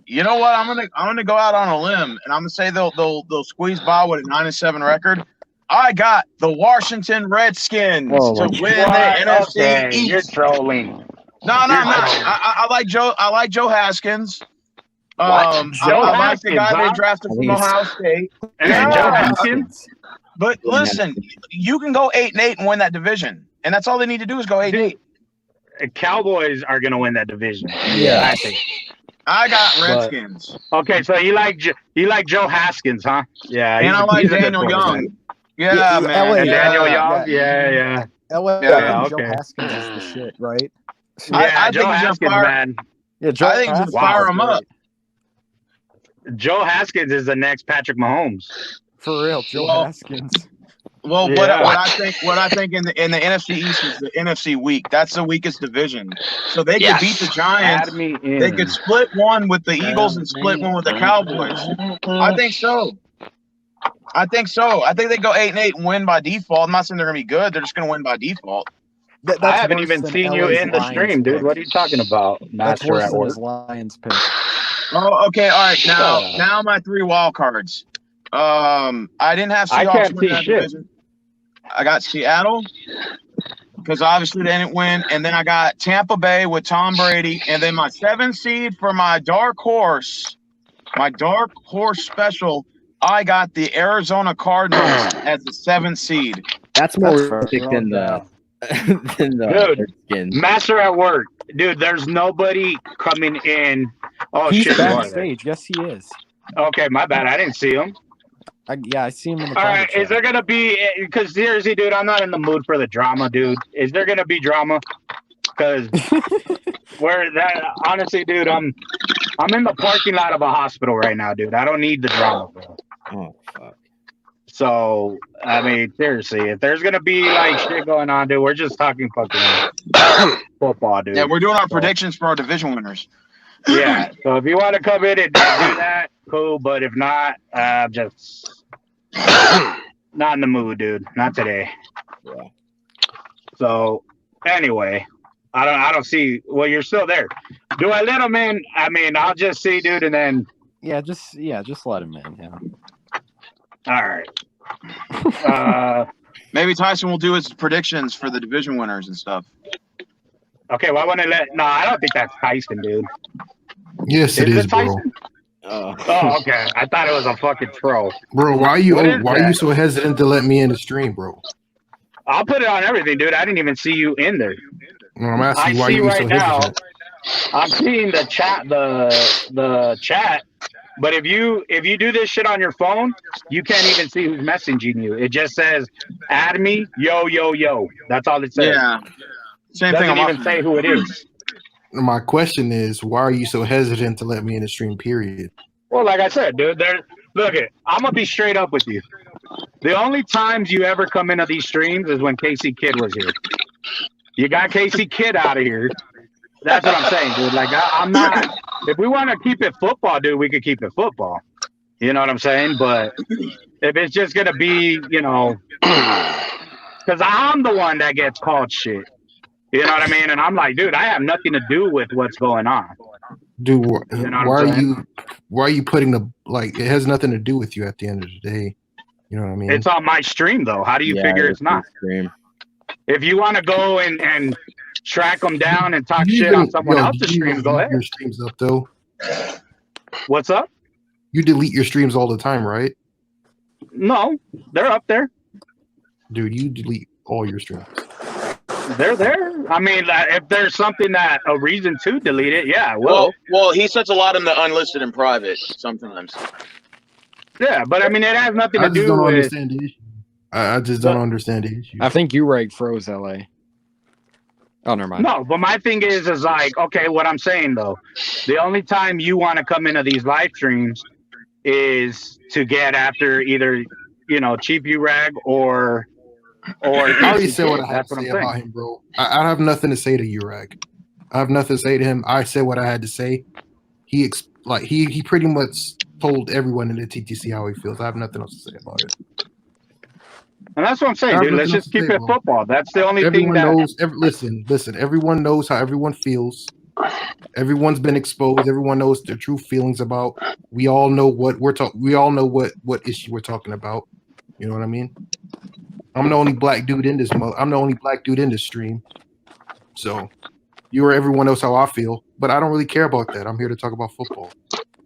You know what? I'm gonna go out on a limb, and I'm gonna say they'll squeeze by with a 9-7 record. I got the Washington Redskins to win the NFC East. You're trolling. No, I'm not. I like Joe. I like Joe Haskins. I like the guy they drafted from Ohio State. Joe Haskins. But listen, you can go 8-8 and win that division, and that's all they need to do is go 8-8. Cowboys are going to win that division. Yeah, I think. I got Redskins. Okay, so you like Joe Haskins, huh? Yeah, and I like Daniel Young. Yeah, man. LA, and Daniel Young. Yeah. LA, Joe Haskins is the shit, right? I Joe think Haskins, man. Yeah, I think he's fire him up. Joe Haskins is the next Patrick Mahomes. For real, Joe Haskins. Well, what I think in the NFC East is the NFC weak. That's the weakest division. So they could beat the Giants. They could split one with the Eagles and split one with the Cowboys. I think so. I think they go 8-8 and win by default. I'm not saying they're gonna be good. They're just gonna win by default. I haven't even seen you in the stream, dude. What are you talking about? Master at work. Lions pick. Oh, okay. All right. Now my 3 wild cards. I didn't have Seahawks win that division. I got Seattle because obviously they didn't win, and then I got Tampa Bay with Tom Brady, and then my 7 seed for my dark horse special. I got the Arizona Cardinals as the 7th seed. That's more realistic than the dude. Master at work, dude. There's nobody coming in. Oh, he's shit! Backstage, yes, he is. Okay, my bad. I didn't see him. I see him in the. All right, is there gonna be? Because seriously, dude, I'm not in the mood for the drama, dude. Is there gonna be drama? Because honestly, dude, I'm in the parking lot of a hospital right now, dude. I don't need the drama, bro. Oh fuck. So I mean, seriously, if there's gonna be like shit going on, dude, we're just talking fucking football, dude. Yeah, we're doing our predictions for our division winners. Yeah, so if you want to come in and do that, cool. But if not, just not in the mood, dude. Not today. Yeah. So anyway, I don't see. Well, you're still there. Do I let him in? I mean, I'll just see, dude, and then. Just let him in. Yeah. All right. Maybe Tyson will do his predictions for the division winners and stuff. Okay, well, I want to let. No, I don't think that's Tyson, dude. Yes, it is, bro. Oh, okay. I thought it was a fucking troll. Bro, why are you so hesitant to let me in the stream, bro? I'll put it on everything, dude. I didn't even see you in there. No, I'm asking why you so hesitant. I'm seeing the chat, the chat. But if you do this shit on your phone, you can't even see who's messaging you. It just says, "Add me, yo." That's all it says. Yeah. Same thing. Doesn't even say who it is. My question is, why are you so hesitant to let me in the stream? Period. Well, like I said, dude. I'm gonna be straight up with you. The only times you ever come into these streams is when Casey Kidd was here. You got Casey Kidd out of here. That's what I'm saying, dude. Like, I'm not. If we want to keep it football, dude, we could keep it football. You know what I'm saying? But if it's just gonna be, because I'm the one that gets called shit. You know what I mean? And I'm like, dude, I have nothing to do with what's going on. Dude, why are you putting it has nothing to do with you at the end of the day. You know what I mean? It's on my stream though. How do you figure it's not? Stream. If you want to go and track them down and talk shit on someone else's stream, go ahead. Your streams up though. What's up? You delete your streams all the time, right? No, they're up there. Dude, you delete all your streams. They're there. I mean, if there's something that a reason to delete it, yeah. Well, he sets a lot of them to unlisted and private sometimes. Yeah, but I mean, it has nothing to do with. Understand the issue. I just don't understand the issue. I think Urag froze LA. Oh, never mind. No, but my thing is like, okay, what I'm saying though, the only time you want to come into these live streams is to get after either, Chief Urag or. I already said what I had to say about him, bro. I have nothing to say to Urag. I have nothing to say to him. I said what I had to say. He pretty much told everyone in the TTC how he feels. I have nothing else to say about it. And that's what I'm saying, dude. Let's just keep it football. That's the only thing that knows. Listen. Everyone knows how everyone feels. Everyone's been exposed. Everyone knows their true feelings about. We all know what we're talking. We all know what issue we're talking about. You know what I mean? I'm the only black dude in this. I'm the only black dude in this stream. So, you or everyone knows how I feel, but I don't really care about that. I'm here to talk about football.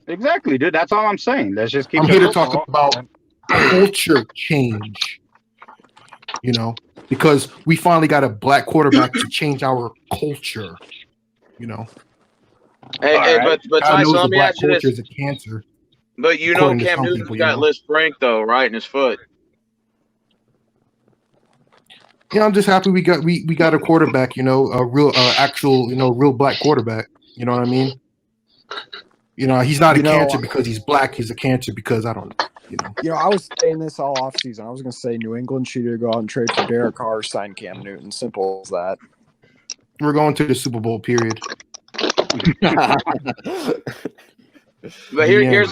Exactly, dude. That's all I'm saying. Let's just keep. I'm here to talk about culture change. Because we finally got a black quarterback to change our culture. But Tyson, let me ask you this: is a cancer. But Cam Newton's got Liz Frank though, right in his foot. Yeah, I'm just happy we got a quarterback. A real actual real black quarterback. You know what I mean? He's not a cancer because he's black. He's a cancer because I don't know. I was saying this all offseason. I was going to say New England should either go out and trade for Derek Carr or sign Cam Newton. Simple as that. We're going to the Super Bowl, period. But here's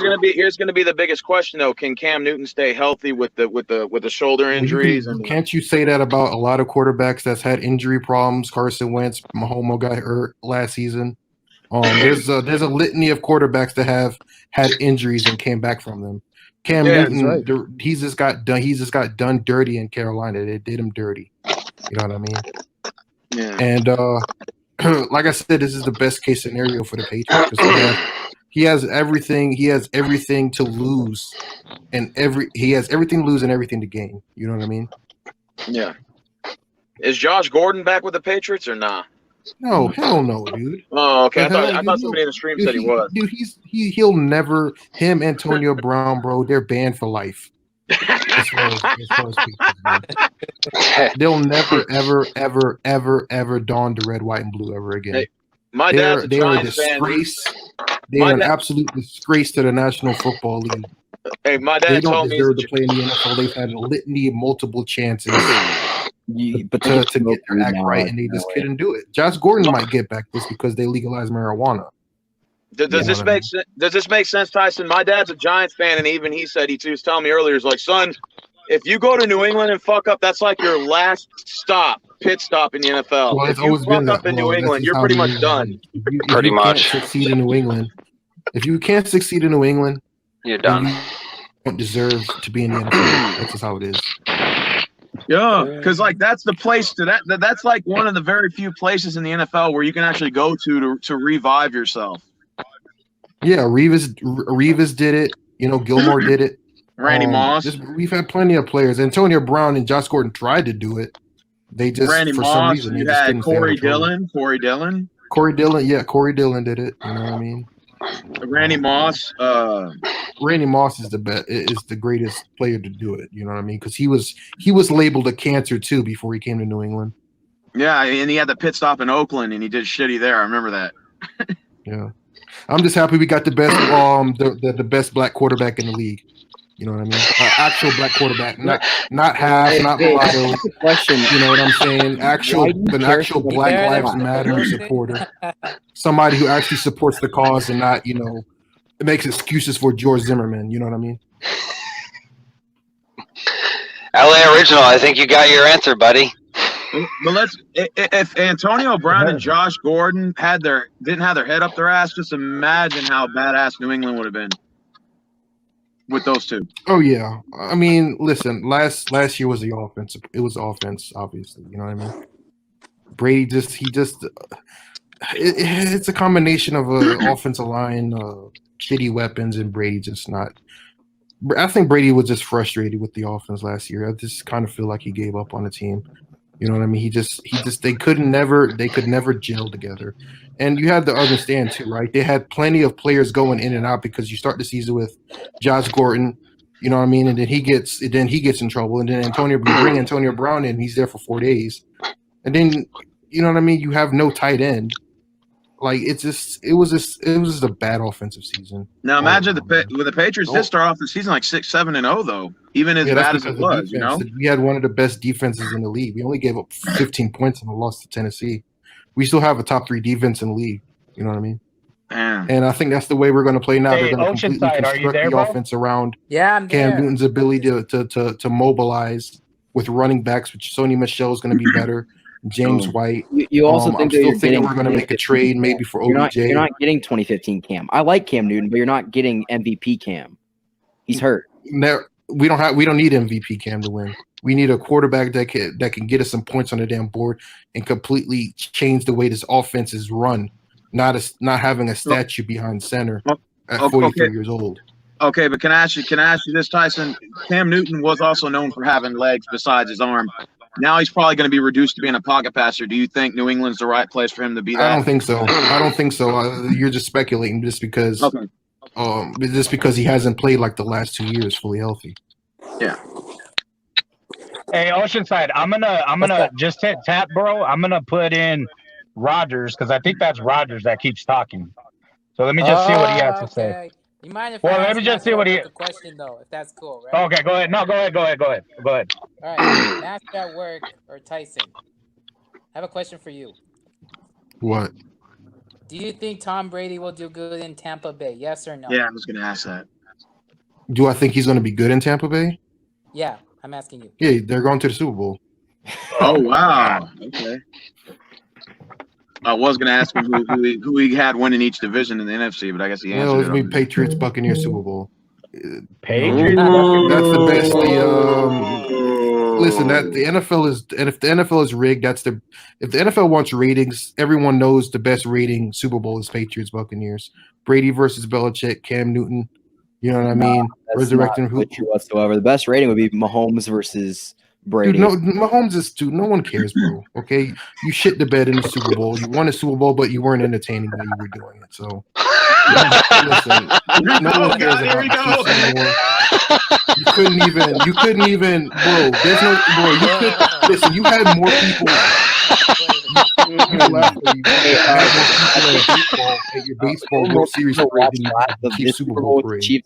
gonna be the biggest question though. Can Cam Newton stay healthy with the shoulder injuries? Can't you say that about a lot of quarterbacks that's had injury problems? Carson Wentz, Mahomes got hurt last season. There's a litany of quarterbacks that have had injuries and came back from them. Cam Newton, right. He just got done dirty in Carolina. They did him dirty. You know what I mean? Yeah. And like I said, this is the best case scenario for the Patriots because he has everything. He has everything to lose, and he has everything to lose and everything to gain. You know what I mean? Yeah. Is Josh Gordon back with the Patriots or not? No, hell no, dude. Oh, okay. I thought somebody in the stream said he was. Dude, he'll never. Him, Antonio Brown, bro. They're banned for life. As far as people, they'll never, ever don the red, white, and blue ever again. Hey, my dad's they are a disgrace. They are an absolute disgrace to the National Football League. Hey, my dad told me they don't deserve to play in the NFL. They've had a litany of multiple chances. But to get their act right, and they just couldn't do it. Josh Gordon might get back this because they legalized marijuana. Does this make sense, Tyson? My dad's a Giants fan, and even he said he was telling me earlier, he's like, son, if you go to New England and fuck up, that's like your last pit stop in the NFL. Well, if you fuck up in New England, you're pretty much done. Pretty much. Succeed in New England. If you can't succeed in New England, you're done. You don't deserve to be in the NFL. That's just how it is. Yeah, because that's the place that's like one of the very few places in the NFL where you can actually go to revive yourself. Yeah, Revis did it. Gilmore did it. Randy Moss. We've had plenty of players. Antonio Brown and Josh Gordon tried to do it. They just Randy for Moss, some reason you had Corey Dillon. Yeah, Corey Dillon did it. You know what I mean? Randy Moss. Randy Moss is the greatest player to do it. You know what I mean? Because he was labeled a cancer too before he came to New England. Yeah, and he had the pit stop in Oakland, and he did shitty there. I remember that. Yeah, I'm just happy we got the best the best black quarterback in the league. You know what I mean? Actual black quarterback, not half, not mulatto. Question, you know what I'm saying? An actual Black Lives Matter supporter, somebody who actually supports the cause and not, makes excuses for George Zimmerman. You know what I mean? LA Original, I think you got your answer, buddy. But if Antonio Brown and Josh Gordon didn't have their head up their ass, just imagine how badass New England would have been with those two. Oh yeah, I mean, listen, last year was the offense. It was offense, obviously. You know what I mean? Brady it's a combination of offensive line, shitty weapons, and Brady just not. I think Brady was just frustrated with the offense last year. I just kind of feel like he gave up on the team. You know what I mean? They could never gel together. And you have to understand too, right? They had plenty of players going in and out because you start the season with Josh Gordon, you know what I mean, and then he gets in trouble, and then you bring Antonio Brown in, he's there for 4 days, and then you know what I mean. You have no tight end. Like it was just a bad offensive season. Now imagine with the Patriots did start off the season like 6-7-0 though, even as bad as it was. You know, we had one of the best defenses in the league. We only gave up 15 points in the loss to Tennessee. We still have a top 3 defense in the league. You know what I mean? Damn. And I think that's the way we're going to play now. They're going to completely construct the offense around Cam Newton's ability to mobilize with running backs, which Sony Michel is going to be better. James White. You also think we're going to make a trade maybe for OBJ. You're not getting 2015 Cam. I like Cam Newton, but you're not getting MVP Cam. He's hurt. We don't need MVP Cam to win. We need a quarterback that can get us some points on the damn board and completely change the way this offense is run. Not having a statue behind center at 43 years old. Okay, but can I ask you this, Tyson? Cam Newton was also known for having legs besides his arm. Now he's probably going to be reduced to being a pocket passer. Do you think New England's the right place for him to be that? I don't think so. You're just speculating just because he hasn't played like the last 2 years fully healthy. Yeah. Hey, Oceanside, I'm gonna just hit tap, bro. I'm gonna put in Rogers because I think that's Rogers that keeps talking. So let me just see what he has to say. You mind if let me just see what he. The question though, if that's cool, right? Okay, go ahead. No, go ahead. All right, Master at Work or Tyson. I have a question for you. What? Do you think Tom Brady will do good in Tampa Bay? Yes or no? Yeah, I was going to ask that. Do I think he's going to be good in Tampa Bay? Yeah, I'm asking you. Yeah, they're going to the Super Bowl. Oh wow! Okay. I was going to ask him who he had winning each division in the NFC, but I guess he answered it. It was Patriots, Buccaneers, Super Bowl. Patriots. That's the best. Listen, that the NFL is, and if the NFL is rigged, if the NFL wants ratings, everyone knows the best rating Super Bowl is Patriots, Buccaneers. Brady versus Belichick, Cam Newton. You know what I mean? Resurrecting whatsoever. The best rating would be Mahomes versus Brady. Dude, Mahomes is no one cares, bro. Okay, you shit the bed in the Super Bowl. You won a Super Bowl, but you weren't entertaining when you were doing it. So, listen, no one cares about the anymore. You couldn't even, bro. There's no, bro. Listen. You had more people. At your baseball World Series parade than the Super Bowl parade. You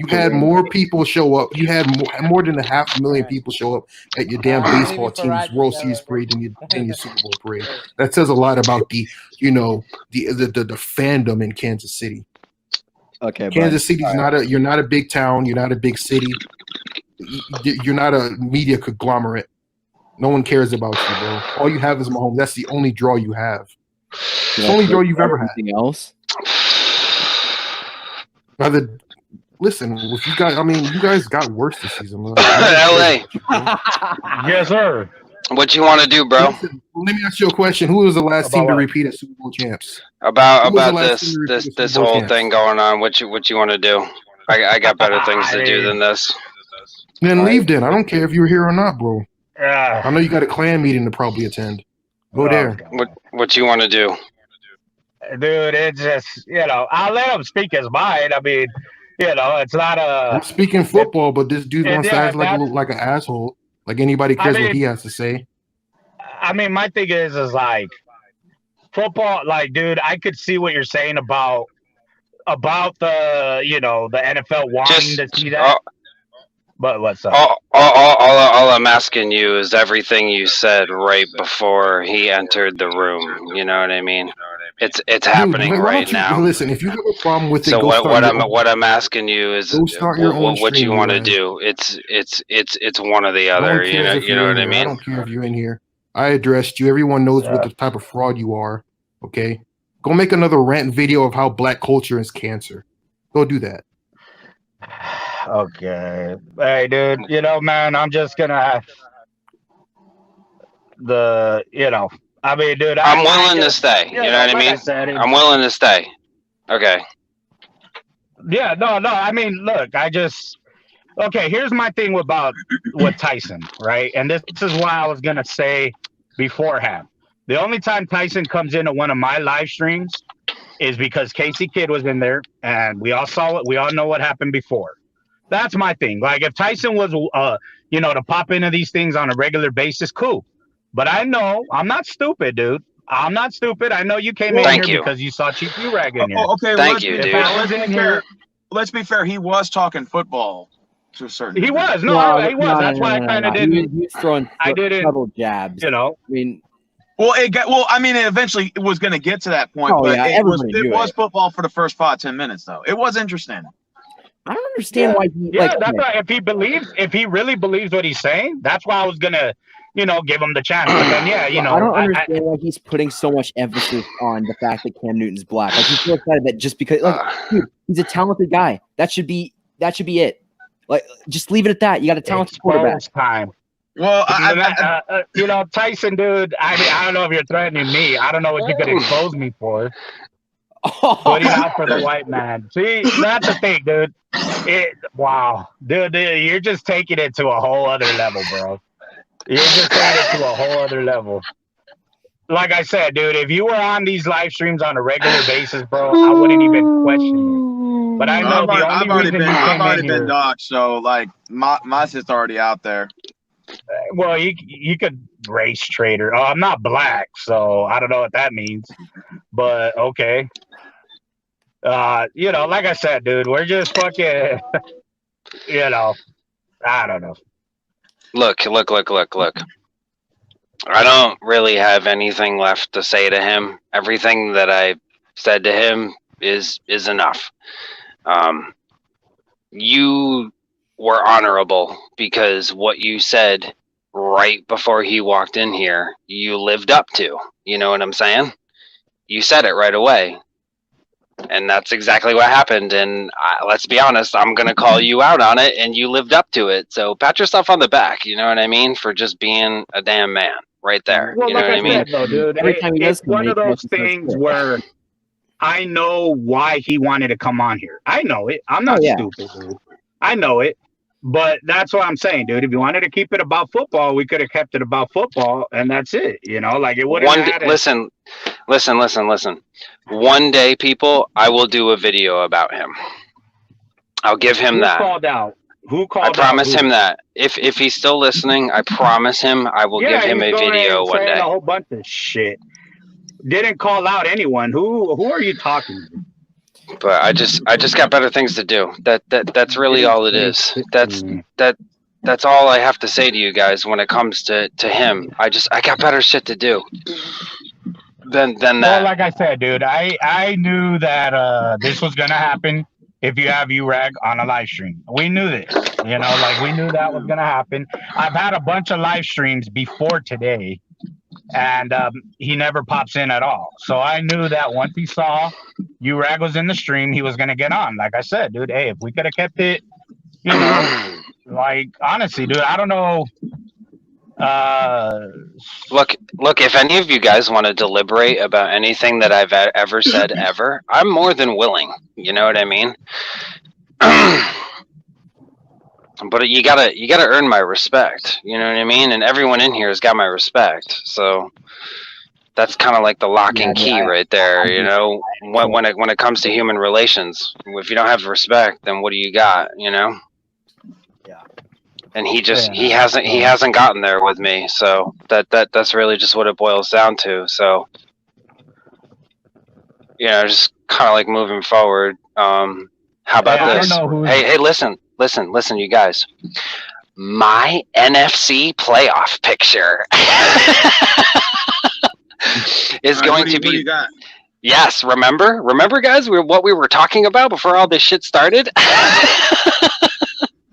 had more people show up. You had more than 500,000 people show up at your damn baseball team's World Series parade than your Super Bowl parade. That says a lot about the fandom in Kansas City. Okay, Kansas City's you're not a big town. You're not a big city. You're not a media conglomerate. No one cares about you, bro. All you have is Mahomes. That's the only draw you have. The only draw you've ever had. Anything else? Listen, if you guys got worse this season. LA. Yes, sir. What you want to do, bro? Listen, let me ask you a question. Who was the last team to repeat as Super Bowl champs? About this whole thing going on. What you want to do? I got better things to do than this. Then leave. Then I don't care if you're here or not, bro. I know you got a clan meeting to probably attend. Go there. What you want to do? Dude, it's just, I'll let him speak his mind. I mean, it's not a... I'm speaking football, but this dude wants to act like an asshole. Like anybody cares what he has to say. I mean, my thing is like, football, like, dude, I could see what you're saying about the, the NFL wanting to see that. But what's up? All I'm asking you is everything you said right before he entered the room. You know what I mean? It's happening right now. Listen, if you have a problem with it, so what I'm asking you is what you want to do. It's one or the other. You know what I mean? I don't care if you're in here. I addressed you. Everyone knows what the type of fraud you are. Okay, go make another rant video of how black culture is cancer. Go do that. Okay. Hey, dude, man, I'm just gonna I mean, dude, I'm willing to stay. You know what I mean? I'm willing to stay. Okay. Yeah, no. I mean, look, okay, here's my thing with Tyson, right? And this is why I was going to say beforehand. The only time Tyson comes into one of my live streams is because Casey Kidd was in there, and we all saw it. We all know what happened before. That's my thing. Like, if Tyson was, to pop into these things on a regular basis, cool. But I know, I'm not stupid, dude. I'm not stupid. I know you came in here because you saw Chief U-Rag in here. Okay, let's be fair. He was talking football to a certain degree. He was. He was. That's why I kind of didn't. He was throwing double jabs. You know? I mean... it eventually it was going to get to that point, but it was football for the first 5-10 minutes, though. It was interesting. I don't understand why he... that's why if he really believes what he's saying, that's why I was going to, give him the chance. But then, I don't understand why he's putting so much emphasis on the fact that Cam Newton's black. Like, he's so excited that just because, dude, he's a talented guy. That should be it. Like, just leave it at that. You got a talented quarterback. Time. Well, Tyson, dude, I don't know if you're threatening me. I don't know what you could expose me for. Putting out for the white man. See, that's the thing, dude. Wow. Dude, you're just taking it to a whole other level, bro. You're just taking it to a whole other level. Like I said, dude, if you were on these live streams on a regular basis, bro, I wouldn't even question you. But I know I've already been doxxed, so like my shit's already out there. Well, you could race trader. Oh, I'm not black, so I don't know what that means. But okay. Like I said, dude, we're just fucking I don't know. Look. I don't really have anything left to say to him. Everything that I said to him is enough. You were honorable because what you said right before he walked in here, you lived up to. You know what I'm saying? You said it right away. And that's exactly what happened. And let's be honest, I'm going to call you out on it, and you lived up to it. So pat yourself on the back, you know what I mean, for just being a damn man right there. Well, you know what I mean? Though, dude, it's one of those things where I know why he wanted to come on here. I know it. I'm not stupid, dude. I know it. But that's what I'm saying, dude. If you wanted to keep it about football, we could have kept it about football, and that's it. Like it wouldn't have Listen. One day, people, I will do a video about him. I'll give him that. Who called out? I promise him that. If he's still listening, I promise him I will give him a video one day. A whole bunch of shit. Didn't call out anyone. Who are you talking to? But I just got better things to do. That's really all it is. That's all I have to say to you guys when it comes to him. I got better shit to do than that. Well, like I said, dude, I knew that this was gonna happen if you have U-Rag on a live stream. We knew this. We knew that was gonna happen. I've had a bunch of live streams before today, and he never pops in at all. So I knew that once he saw U-Rag was in the stream, he was gonna get on. Like I said, dude, hey, if we could have kept it, honestly, dude, I don't know. Look, if any of you guys want to deliberate about anything that I've ever said ever, I'm more than willing. You know what I mean? But you gotta earn my respect. You know what I mean? And everyone in here has got my respect. So that's kind of like the locking key right there. When it comes to human relations, if you don't have respect, then what do you got? Yeah. And he hasn't gotten there with me. So that's really just what it boils down to. So just kind of like moving forward. How about this? Hey, listen, you guys. My NFC playoff picture is going to be. What do you got? Yes, remember, guys, what we were talking about before all this shit started.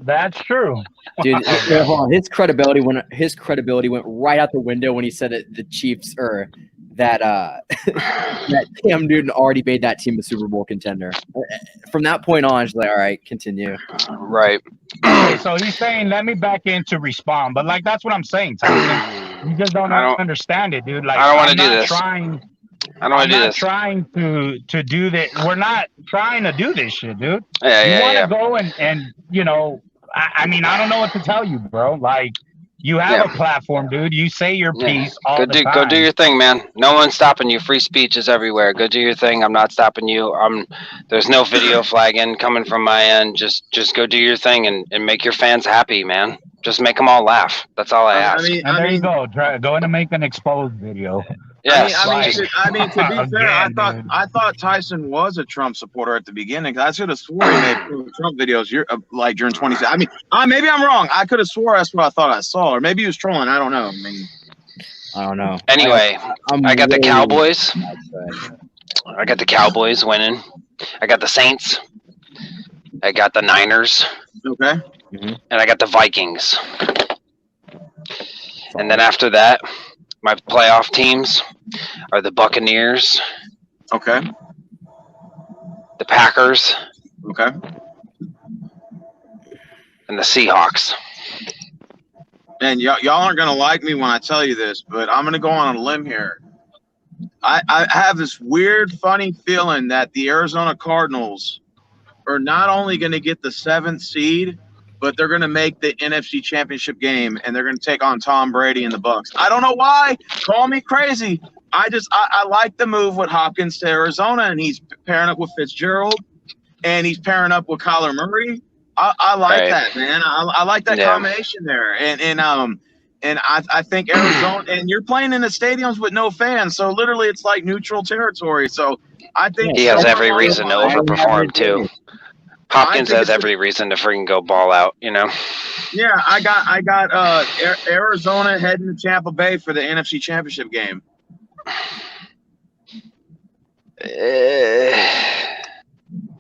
That's true, dude. Hold on. His credibility went right out the window when he said that the Chiefs or that that Cam Newton already made that team a Super Bowl contender. From that point on, it's like, all right, continue. Right. So he's saying, let me back in to respond, but that's what I'm saying, Tyson. You just don't understand it, dude. Like I don't want to do this. I don't want to do this. Trying to do that. We're not trying to do this shit, dude. You want to go and you know, I mean, I don't know what to tell you, bro. Like, you have a platform, dude. You say your piece all the time. Go do your thing, man. No one's stopping you. Free speech is everywhere. Go do your thing. I'm not stopping you. There's no video flagging coming from my end. Just go do your thing and make your fans happy, man. Just make them all laugh. That's all I ask. There you go. Go in and make an exposed video. Yes. I mean, to be fair, I thought Tyson was a Trump supporter at the beginning. I should have swore he made Trump videos like during 2016. I mean, maybe I'm wrong. I could have swore that's what I thought I saw, or maybe he was trolling. I don't know. I don't know. Anyway, I got the Cowboys. I got the Cowboys winning. I got the Saints. I got the Niners. Okay. And I got the Vikings. And then after that, my playoff teams are the Buccaneers. Okay. The Packers. Okay. And the Seahawks. Man, y'all aren't going to like me when I tell you this, but I'm going to go on a limb here. I have this weird, funny feeling that the Arizona Cardinals are not only going to get the 7th seed, but they're going to make the NFC Championship game, and they're going to take on Tom Brady and the Bucs. I don't know why. Call me crazy. I like the move with Hopkins to Arizona, and he's pairing up with Fitzgerald, and he's pairing up with Kyler Murray. I like that, man. I like that combination there, and I think Arizona, and you're playing in the stadiums with no fans, so literally it's like neutral territory. So I think he has every reason to overperform too. Hopkins has every reason to freaking go ball out, you know. Yeah, I got Arizona heading to Tampa Bay for the NFC Championship game.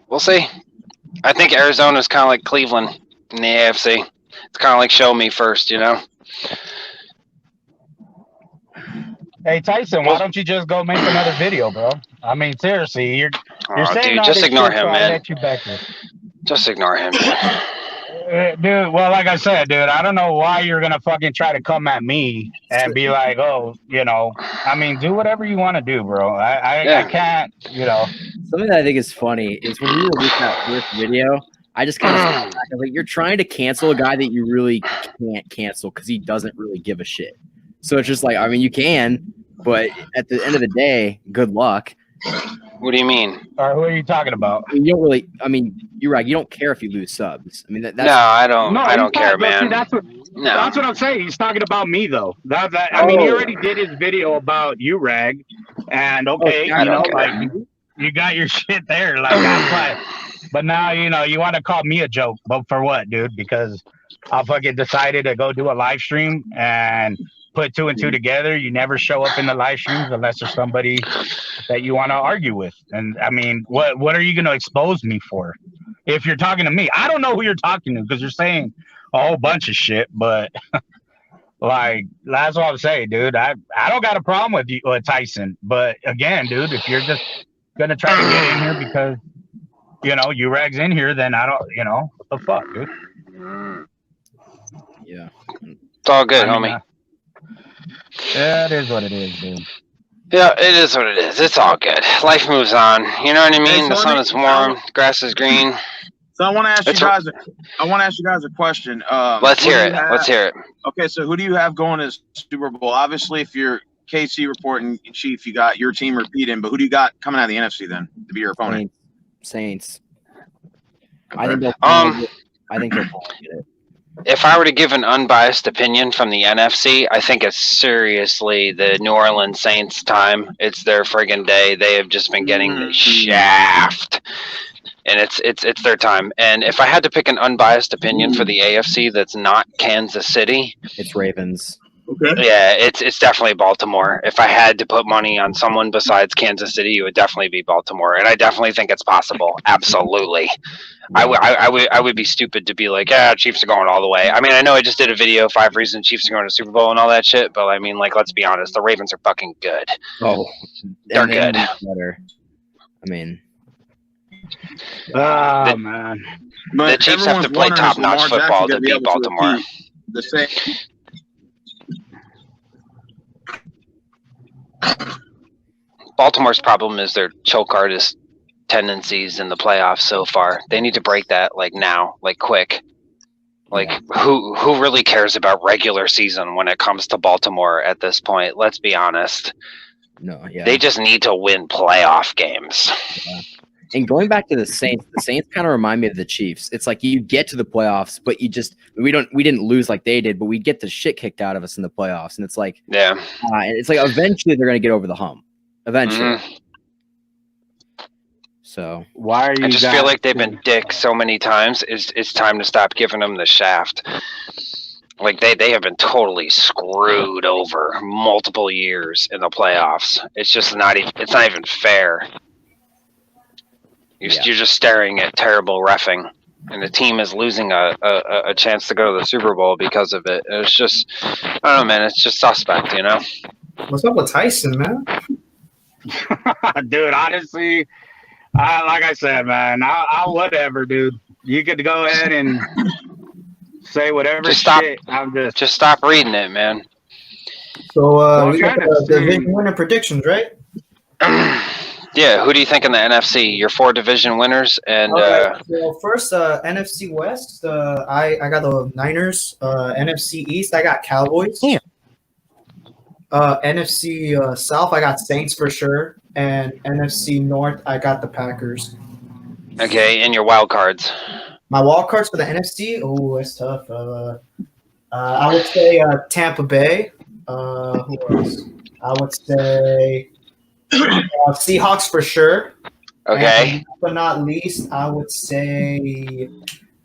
We'll see. I think Arizona's kind of like Cleveland in the AFC. It's kind of like show me first, you know. Hey Tyson, why don't you just go make another video, bro? I mean, seriously, you're saying dude, just ignore him, man. Let you back here. Just ignore him, dude. Well, like I said, dude, I don't know why you're gonna fucking try to come at me and be like, oh, you know, I mean, do whatever you want to do, bro. I can't, you know. Something that I think is funny is when you released that first video, I just kind of like, you're trying to cancel a guy that you really can't cancel because he doesn't really give a shit. So it's just like, I mean, you can, but at the end of the day, good luck. What do you mean? All right, who are you talking about? You don't really. I mean, you're right. You don't care if you lose subs. I mean, that's, no, I don't. I don't care, man. That's what I'm saying. He's talking about me, though. I mean, he already did his video about you, Rag, and you know, like you got your shit there, like that's why. But now, you know, you want to call me a joke, but for what, dude? Because I fucking decided to go do a live stream and put 2 and 2 together. You never show up in the live streams unless there's somebody that you want to argue with. And I mean, what are you going to expose me for? If you're talking to me, I don't know who you're talking to because you're saying a whole bunch of shit, but like, that's what I'm saying, dude. I don't got a problem with you, Tyson. But again, dude, if you're just going to try to get in here because, you know, you Rag's in here, then I don't, you know, what the fuck, dude? Yeah. It's all good, homie. Yeah, it is what it is, dude. Yeah, it is what it is. It's all good. Life moves on. You know what I mean? The sun is warm, grass is green. So I want to ask you guys a question. Let's hear it. Let's hear it. Okay, so who do you have going to Super Bowl? Obviously, if you're KC reporting chief, you got your team repeating, but who do you got coming out of the NFC then to be your opponent? Saints. Okay. I think they'll probably get it. If I were to give an unbiased opinion from the NFC, I think it's seriously the New Orleans Saints time. It's their friggin' day. They have just been getting the shaft. And it's their time. And if I had to pick an unbiased opinion for the AFC that's not Kansas City, it's Ravens. Okay. Yeah, it's definitely Baltimore. If I had to put money on someone besides Kansas City, it would definitely be Baltimore. And I definitely think it's possible. Absolutely. I would be stupid to be like, yeah, Chiefs are going all the way. I mean, I know I just did a video, 5 reasons Chiefs are going to Super Bowl and all that shit, but I mean, like, let's be honest, the Ravens are fucking good. Oh, they're good. Better. I mean, man. The Chiefs have to play top-notch football to beat Baltimore. The same. Baltimore's problem is their choke artist tendencies in the playoffs so far. They need to break that like now, like quick. Like who really cares about regular season when it comes to Baltimore at this point? Let's be honest. No, yeah. They just need to win playoff games. Yeah. And going back to the Saints kind of remind me of the Chiefs. It's like you get to the playoffs, but we didn't lose like they did, but we get the shit kicked out of us in the playoffs. And it's like, it's like eventually they're going to get over the hump. Eventually. Mm-hmm. So why are you? I just feel like they've been dicks so many times. It's time to stop giving them the shaft. Like they have been totally screwed over multiple years in the playoffs. It's just not even fair. You're just staring at terrible reffing, and the team is losing a chance to go to the Super Bowl because of it. It's just, I don't know, man. It's just suspect, you know. What's up with Tyson, man? Dude, honestly. Like I said, man, I'll whatever, dude. You could go ahead and say whatever. Just stop reading it, man. So we got the division winner predictions, right? Yeah. Who do you think in the NFC? Your 4 division winners, and so first NFC West. I got the Niners. NFC East, I got Cowboys. Yeah. NFC South, I got Saints for sure. And NFC North, I got the Packers. Okay, and your wild cards. My wild cards for the NFC? Oh, that's tough. I would say Tampa Bay. Who else? I would say Seahawks for sure. Okay. And but not least, I would say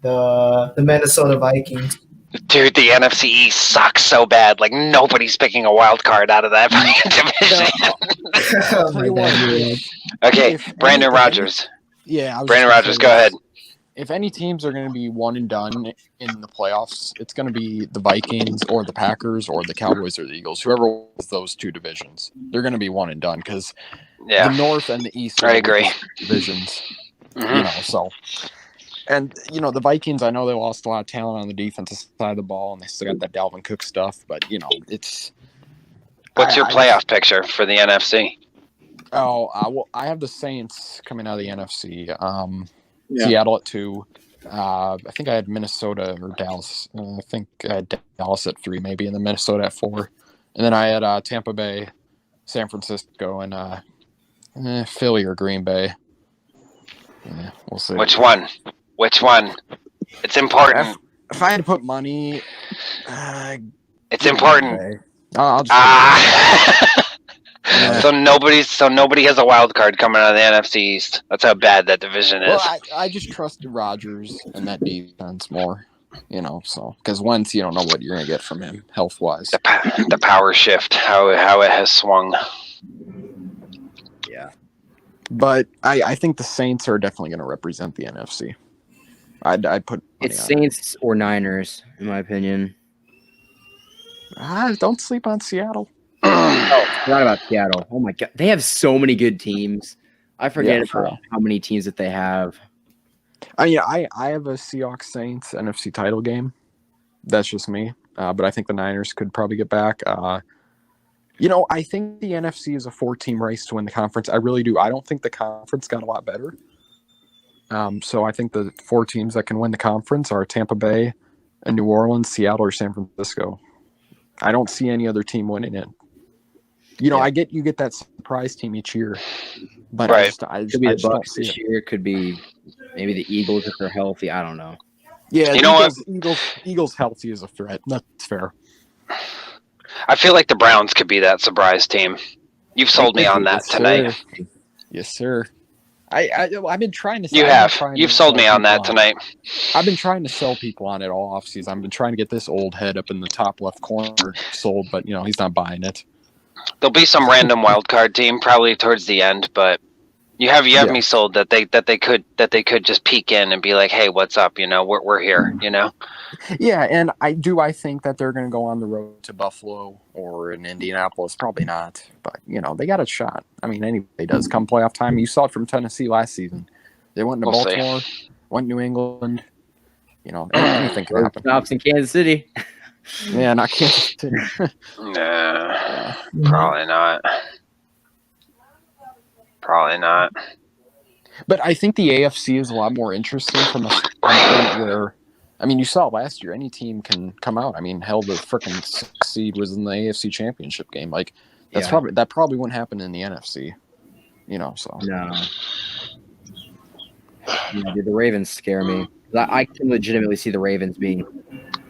the Minnesota Vikings. Dude, the NFC East sucks so bad. Like, nobody's picking a wild card out of that division. Okay, Brandon Rodgers. Yeah. Brandon Rodgers, go ahead. If any teams are going to be one and done in the playoffs, it's going to be the Vikings or the Packers or the Cowboys or the Eagles. Whoever wins those 2 divisions, they're going to be one and done because the North and the East are divisions. Mm-hmm. You know, so. And, you know, the Vikings, I know they lost a lot of talent on the defensive side of the ball, and they still got that Dalvin Cook stuff, but, you know, it's... What's your playoff picture for the NFC? Well, I have the Saints coming out of the NFC. Seattle at 2. I think I had Minnesota or Dallas. I think I had Dallas at 3, maybe, and then Minnesota at 4. And then I had Tampa Bay, San Francisco, and Philly or Green Bay. Yeah, we'll see. Which one? It's important. If I had to put money, it's important. I'll just So nobody has a wild card coming out of the NFC East. That's how bad that division is. Well, I just trusted Rodgers and that defense more, you know. So because once you don't know what you're gonna get from him health wise, the power shift, how it has swung. Yeah, but I think the Saints are definitely going to represent the NFC. I'd put it's Saints or Niners, in my opinion. Don't sleep on Seattle. Oh, forgot about Seattle. Oh my god, they have so many good teams. I forget about how many teams that they have. I have a Seahawks Saints NFC title game. That's just me. But I think the Niners could probably get back. You know, I think the NFC is a 4-team race to win the conference. I really do. I don't think the conference got a lot better. So I think the 4 teams that can win the conference are Tampa Bay, and New Orleans, Seattle, or San Francisco. I don't see any other team winning it. You know, you get that surprise team each year, but I just the Bucks this year. Could be maybe the Eagles if they're healthy. I don't know. Yeah, you know what? Eagles healthy is a threat. That's fair. I feel like the Browns could be that surprise team. You've sold me on that tonight. Yes, sir. I've been trying to. You have. You've sold me on that tonight. I've been trying to sell people on it all offseason. I've been trying to get this old head up in the top left corner sold, but he's not buying it. There'll be some random wild card team probably towards the end, but you have me sold that they could just peek in and be like, hey, what's up? We're here. Yeah, and I think that they're going to go on the road to Buffalo or in Indianapolis. Probably not, but they got a shot. I mean, anybody does come playoff time. You saw it from Tennessee last season. They went to Baltimore, went to New England. Anything can happen. Stops in Kansas City. Yeah, not Kansas City. Nah, probably not. Probably not. But I think the AFC is a lot more interesting from a standpoint where, I mean, you saw last year, any team can come out. I mean, hell, the freaking seed was in the AFC Championship game. Like, that probably wouldn't happen in the NFC. You know, so. No. Yeah, dude, the Ravens scare me. I can legitimately see the Ravens being.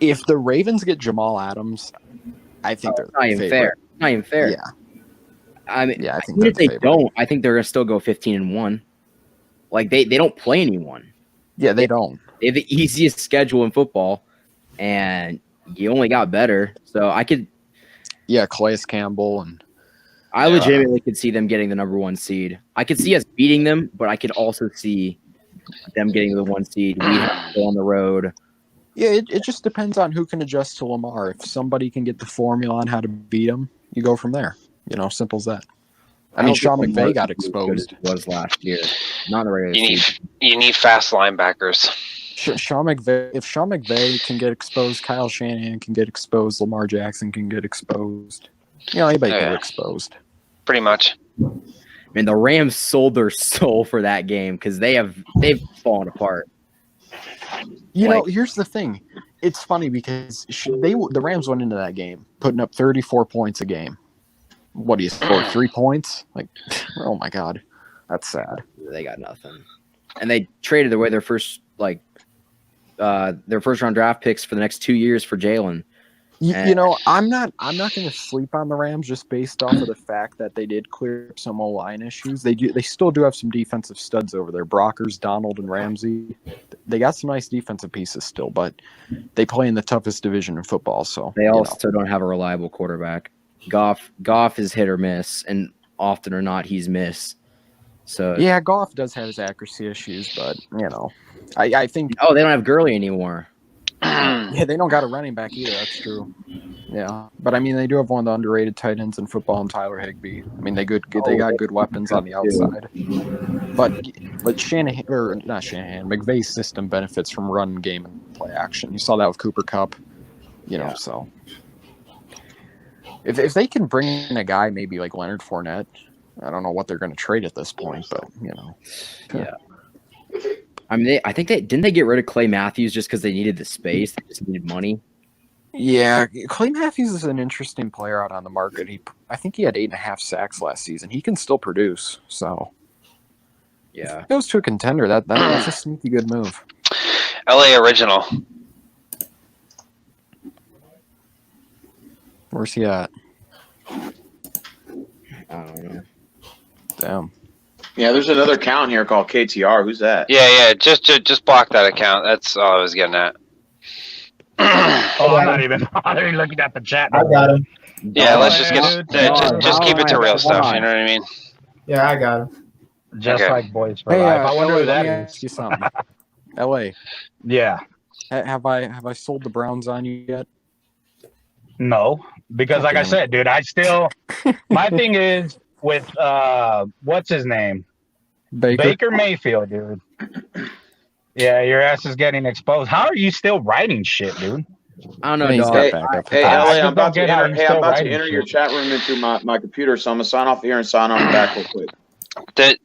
If the Ravens get Jamal Adams, I think they're not even fair. Not even fair. Yeah. I mean, I think if they don't, I think they're gonna still go 15-1. Like they don't play anyone. Yeah, they don't. They have the easiest schedule in football, and you only got better. So I could. Yeah, Calais Campbell and. I legitimately could see them getting the number 1 seed. I could see us beating them, but I could also see them getting the 1 seed. We have to go on the road. Yeah, it just depends on who can adjust to Lamar. If somebody can get the formula on how to beat him, you go from there. You know, simple as that. I mean, Sean McVay got exposed. Was last year, not in the regular season. You need fast linebackers. If Sean McVay can get exposed, Kyle Shanahan can get exposed, Lamar Jackson can get exposed. You know, anybody can get exposed. Pretty much. I mean, the Rams sold their soul for that game because they've fallen apart. You know, here's the thing. It's funny because the Rams went into that game putting up 34 points a game. What do you score? 3 points? Like, oh my God, that's sad. They got nothing, and they traded away their first round draft picks for the next 2 years for Jalen. You know, I'm not going to sleep on the Rams just based off of the fact that they did clear up some O-line issues. They still do have some defensive studs over there. Brockers, Donald, and Ramsey. They got some nice defensive pieces still, but they play in the toughest division in football. So they also don't have a reliable quarterback. Goff is hit or miss, and often or not he's missed. So yeah, Goff does have his accuracy issues, but you know, I think they don't have Gurley anymore. Yeah, they don't got a running back either. That's true. Yeah, but I mean, they do have one of the underrated tight ends in football, in Tyler Higbee. I mean, they got good weapons on the outside. But McVay's system benefits from run game and play action. You saw that with Cooper Kupp. You know, so if they can bring in a guy maybe like Leonard Fournette, I don't know what they're going to trade at this point, but you know, yeah. I mean, I think didn't they get rid of Clay Matthews just because they needed the space? They just needed money. Yeah, Clay Matthews is an interesting player out on the market. I think he had 8.5 sacks last season. He can still produce. So, yeah, if he goes to a contender. That's a sneaky good move. LA original. Where's he at? I don't know. Damn. Yeah, there's another account here called KTR. Who's that? Yeah. Just block that account. That's all I was getting at. I'm not even bothering looking at the chat. I got him. Yeah, let's just just keep it to real stuff. You know what I mean? Yeah, I got him. Just like Boys for Life. I wonder who that is. Ask you something. LA. Yeah. Have I sold the Browns on you yet? No, because like I said, dude, my thing is with what's his name? Baker Mayfield, dude. Yeah, your ass is getting exposed. How are you still writing shit, dude? I don't know. Hey, LA, I'm about to enter your chat room into my computer, so I'm gonna sign off here and sign on back real quick.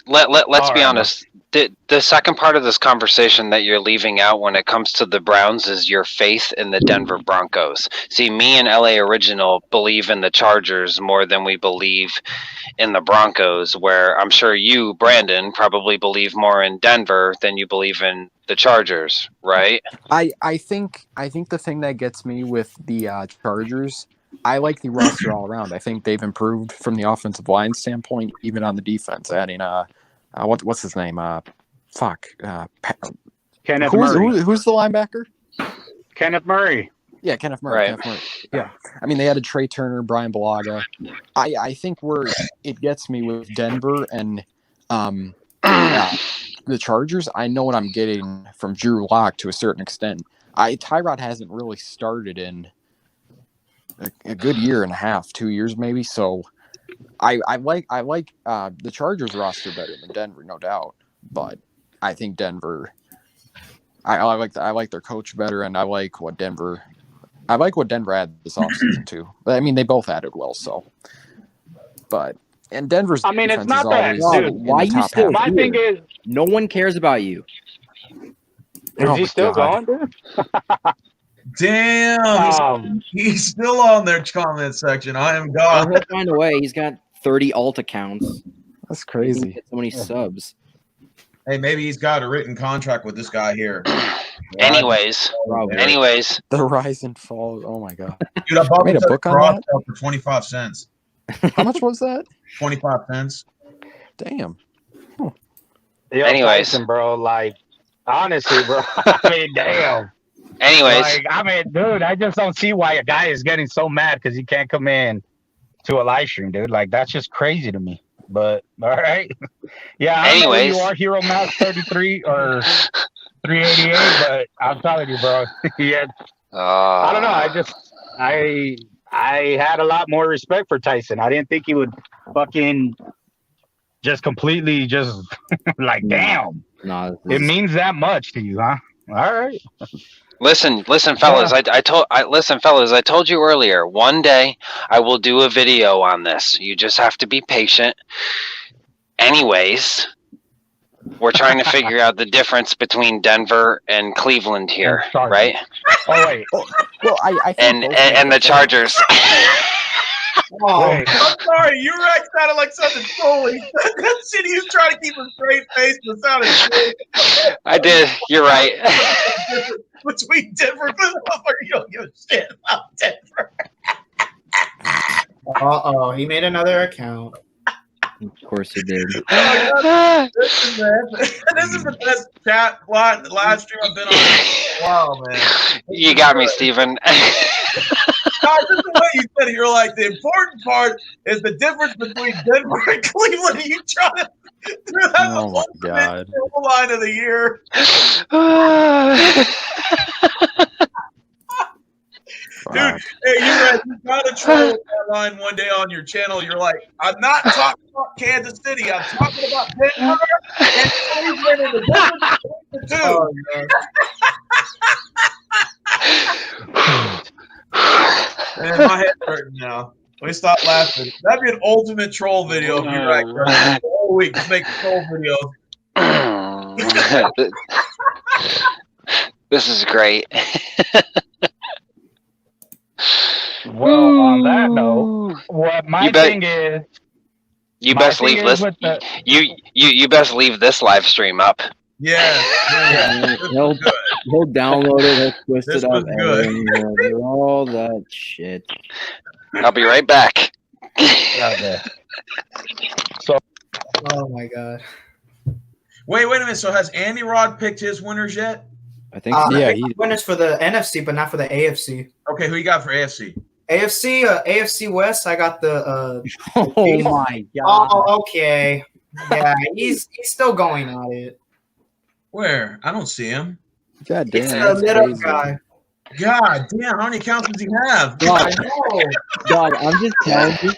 Let's be honest. The second part of this conversation that you're leaving out when it comes to the Browns is your faith in the Denver Broncos. See, me and LA Original believe in the Chargers more than we believe in the Broncos, where I'm sure you, Brandon, probably believe more in Denver than you believe in the Chargers, right? I think the thing that gets me with the Chargers, I like the roster all around. I think they've improved from the offensive line standpoint, even on the defense, adding what's his name? Kenneth Murray. Who's the linebacker? Kenneth Murray. Yeah, Kenneth Murray. Right. Yeah. I mean, they added Trey Turner, Brian Bulaga. I think where it gets me with Denver and the Chargers, I know what I'm getting from Drew Lock to a certain extent. Tyrod hasn't really started in a good year and a half, 2 years maybe. So I like the Chargers roster better than Denver, no doubt. But I think Denver, I like their coach better, and I like what Denver added this offseason too. But I mean, they both added well. So, but And Denver's. I mean, it's not that. Why you still? My thing is, no one cares about you. Is he still going, dude? Damn, he's still on their comment section. I am God. He'll find a way. He's got 30 alt accounts. That's crazy. So many subs. Hey, maybe he's got a written contract with this guy here. Anyways, the rise and fall. Oh my God, dude! I bought made a book on that for 25 cents. How much was that? 25 cents. Damn. Yo, anyways, Tyson, bro, like honestly, bro. I mean, damn. Anyways, like, I mean, dude, I just don't see why a guy is getting so mad because he can't come in to a live stream, dude. Like, that's just crazy to me. But all right, yeah. I don't know who you are, Hero Max 33 or 388, but I'm telling you, bro. Yeah. I don't know. I had a lot more respect for Tyson. I didn't think he would fucking just completely just like, damn. No, it means that much to you, huh? All right. Listen, fellas. I told you earlier. One day I will do a video on this. You just have to be patient. Anyways, we're trying to figure out the difference between Denver and Cleveland here, right? Oh wait. Well, I think and the Chargers. Oh, I'm sorry. You Rex sounded like something trolling. That shit, he was trying to keep a straight face, but sounded good. I did. You're right. Between Denver and motherfucker, you don't give a shit about Denver. He made another account. Of course he did. Oh, this is the best chat live stream I've been on. Wow, man. You got me, Steven. God, just the way you said it, you're like, the important part is the difference between Denver and Cleveland. And you try to through that whole line of the year. Dude, hey, you got a troll that line one day on your channel. You're like, I'm not talking about Kansas City. I'm talking about Denver and Cleveland and the difference between the two. Man, my head's hurting now. Let me stop laughing. That'd be an ultimate troll video if you're like the whole week just make troll videos. This is great. Well, on that note, what my thing is, you best leave this. You best leave this live stream up. Yeah. He'll download it. He'll twist it up. And all that shit. I'll be right back. So, oh my God. Wait a minute. So has Andy Rod picked his winners yet? I think so. Yeah, he winners for the NFC, but not for the AFC. Okay, who you got for AFC? AFC West. I got the. Oh my God. Oh, okay. Yeah, he's still going at it. Where? I don't see him. God damn. It's a little guy. God damn, how many accounts does he have? God, I'm just telling you.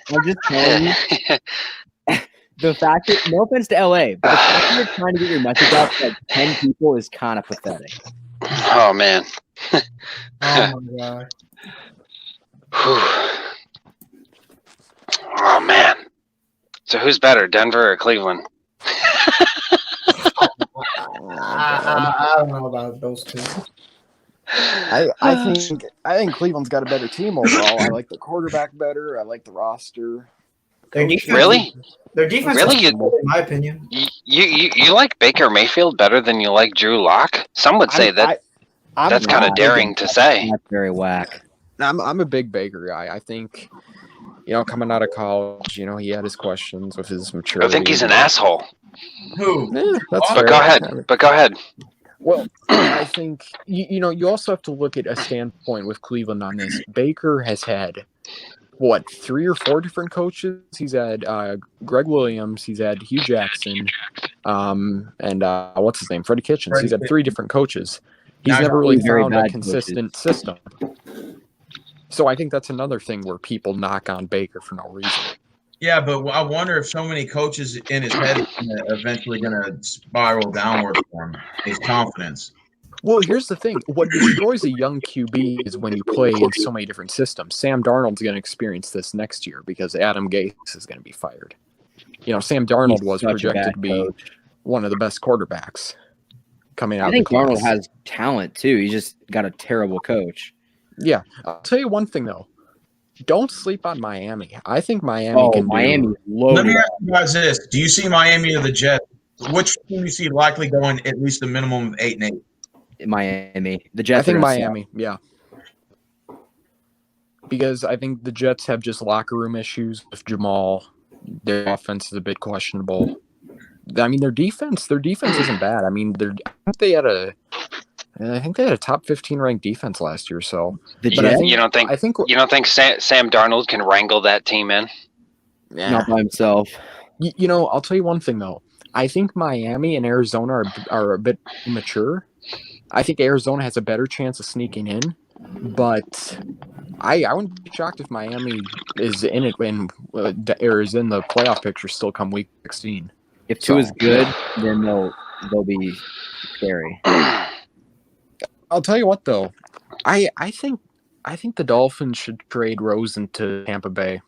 The fact that, no offense to LA, but the fact that you're trying to get your message out to like 10 people is kind of pathetic. Oh, man. Oh, my God. Oh, man. So who's better, Denver or Cleveland? I don't know about those two. I think Cleveland's got a better team overall. I like the quarterback better. I like the roster. Their defense, really? Their defense really? in my opinion. You like Baker Mayfield better than you like Drew Lock? Some would say that's kind of daring to say. That's very whack. I'm a big Baker guy. I think, coming out of college, he had his questions with his maturity. I think he's an asshole. Who? That's but fair. Go ahead. Well, I think, you also have to look at a standpoint with Cleveland on this. Baker has had, 3 or 4 different coaches? He's had Greg Williams, he's had Hugh Jackson, and what's his name? Freddie Kitchens. He's had 3 different coaches. He's never really found a consistent system. So I think that's another thing where people knock on Baker for no reason. Yeah, but I wonder if so many coaches in his head is eventually going to spiral downward for him, his confidence. Well, here's the thing. What destroys a young QB is when you play in so many different systems. Sam Darnold's going to experience this next year because Adam Gase is going to be fired. Sam Darnold was projected to be one of the best quarterbacks coming out. I think Darnold has talent too. He's just got a terrible coach. Yeah, I'll tell you one thing though. Don't sleep on Miami. I think Miami can. Miami. Let me ask you guys this: do you see Miami or the Jets? Which team do you see likely going at least a minimum of 8-8? Miami. The Jets. I think Miami. Yeah. Because I think the Jets have just locker room issues with Jamal. Their offense is a bit questionable. I mean, their defense isn't bad. I mean, I think they had a top 15 ranked defense last year. So you don't think Sam Darnold can wrangle that team in? Yeah. Not by himself. I'll tell you one thing though. I think Miami and Arizona are a bit immature. I think Arizona has a better chance of sneaking in, but I wouldn't be shocked if Miami is in it when is in the playoff picture still come week 16. If Tua is good, then they'll be scary. I'll tell you what though, I think the Dolphins should trade Rosen to Tampa Bay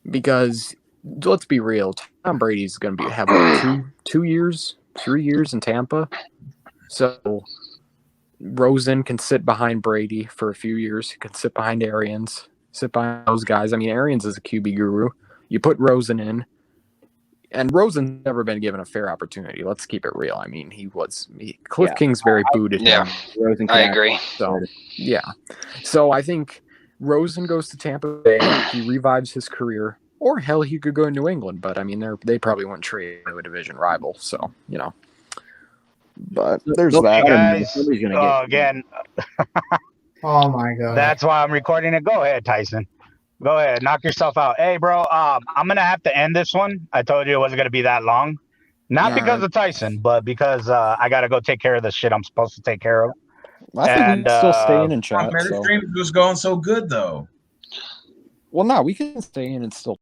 because let's be real, Tom Brady's going to have 3 years in Tampa, so Rosen can sit behind Brady for a few years. He can sit behind Arians, sit behind those guys. I mean, Arians is a QB guru. You put Rosen in. And Rosen's never been given a fair opportunity. Let's keep it real. I mean, Cliff Kingsbury booted him. Yeah, I agree. So, yeah. So I think Rosen goes to Tampa Bay. He revives his career. Or, hell, he could go to New England. But, I mean, they probably wouldn't trade to a division rival. So, But there's that. Guys, again. Oh, my God. That's why I'm recording it. Go ahead, Tyson. Go ahead, knock yourself out. Hey, bro, I'm gonna have to end this one. I told you it wasn't gonna be that long, not because of Tyson, but because I gotta go take care of the shit I'm supposed to take care of. I think we can still stay in and chat. Stream was going so good though. Well, no, we can stay in and still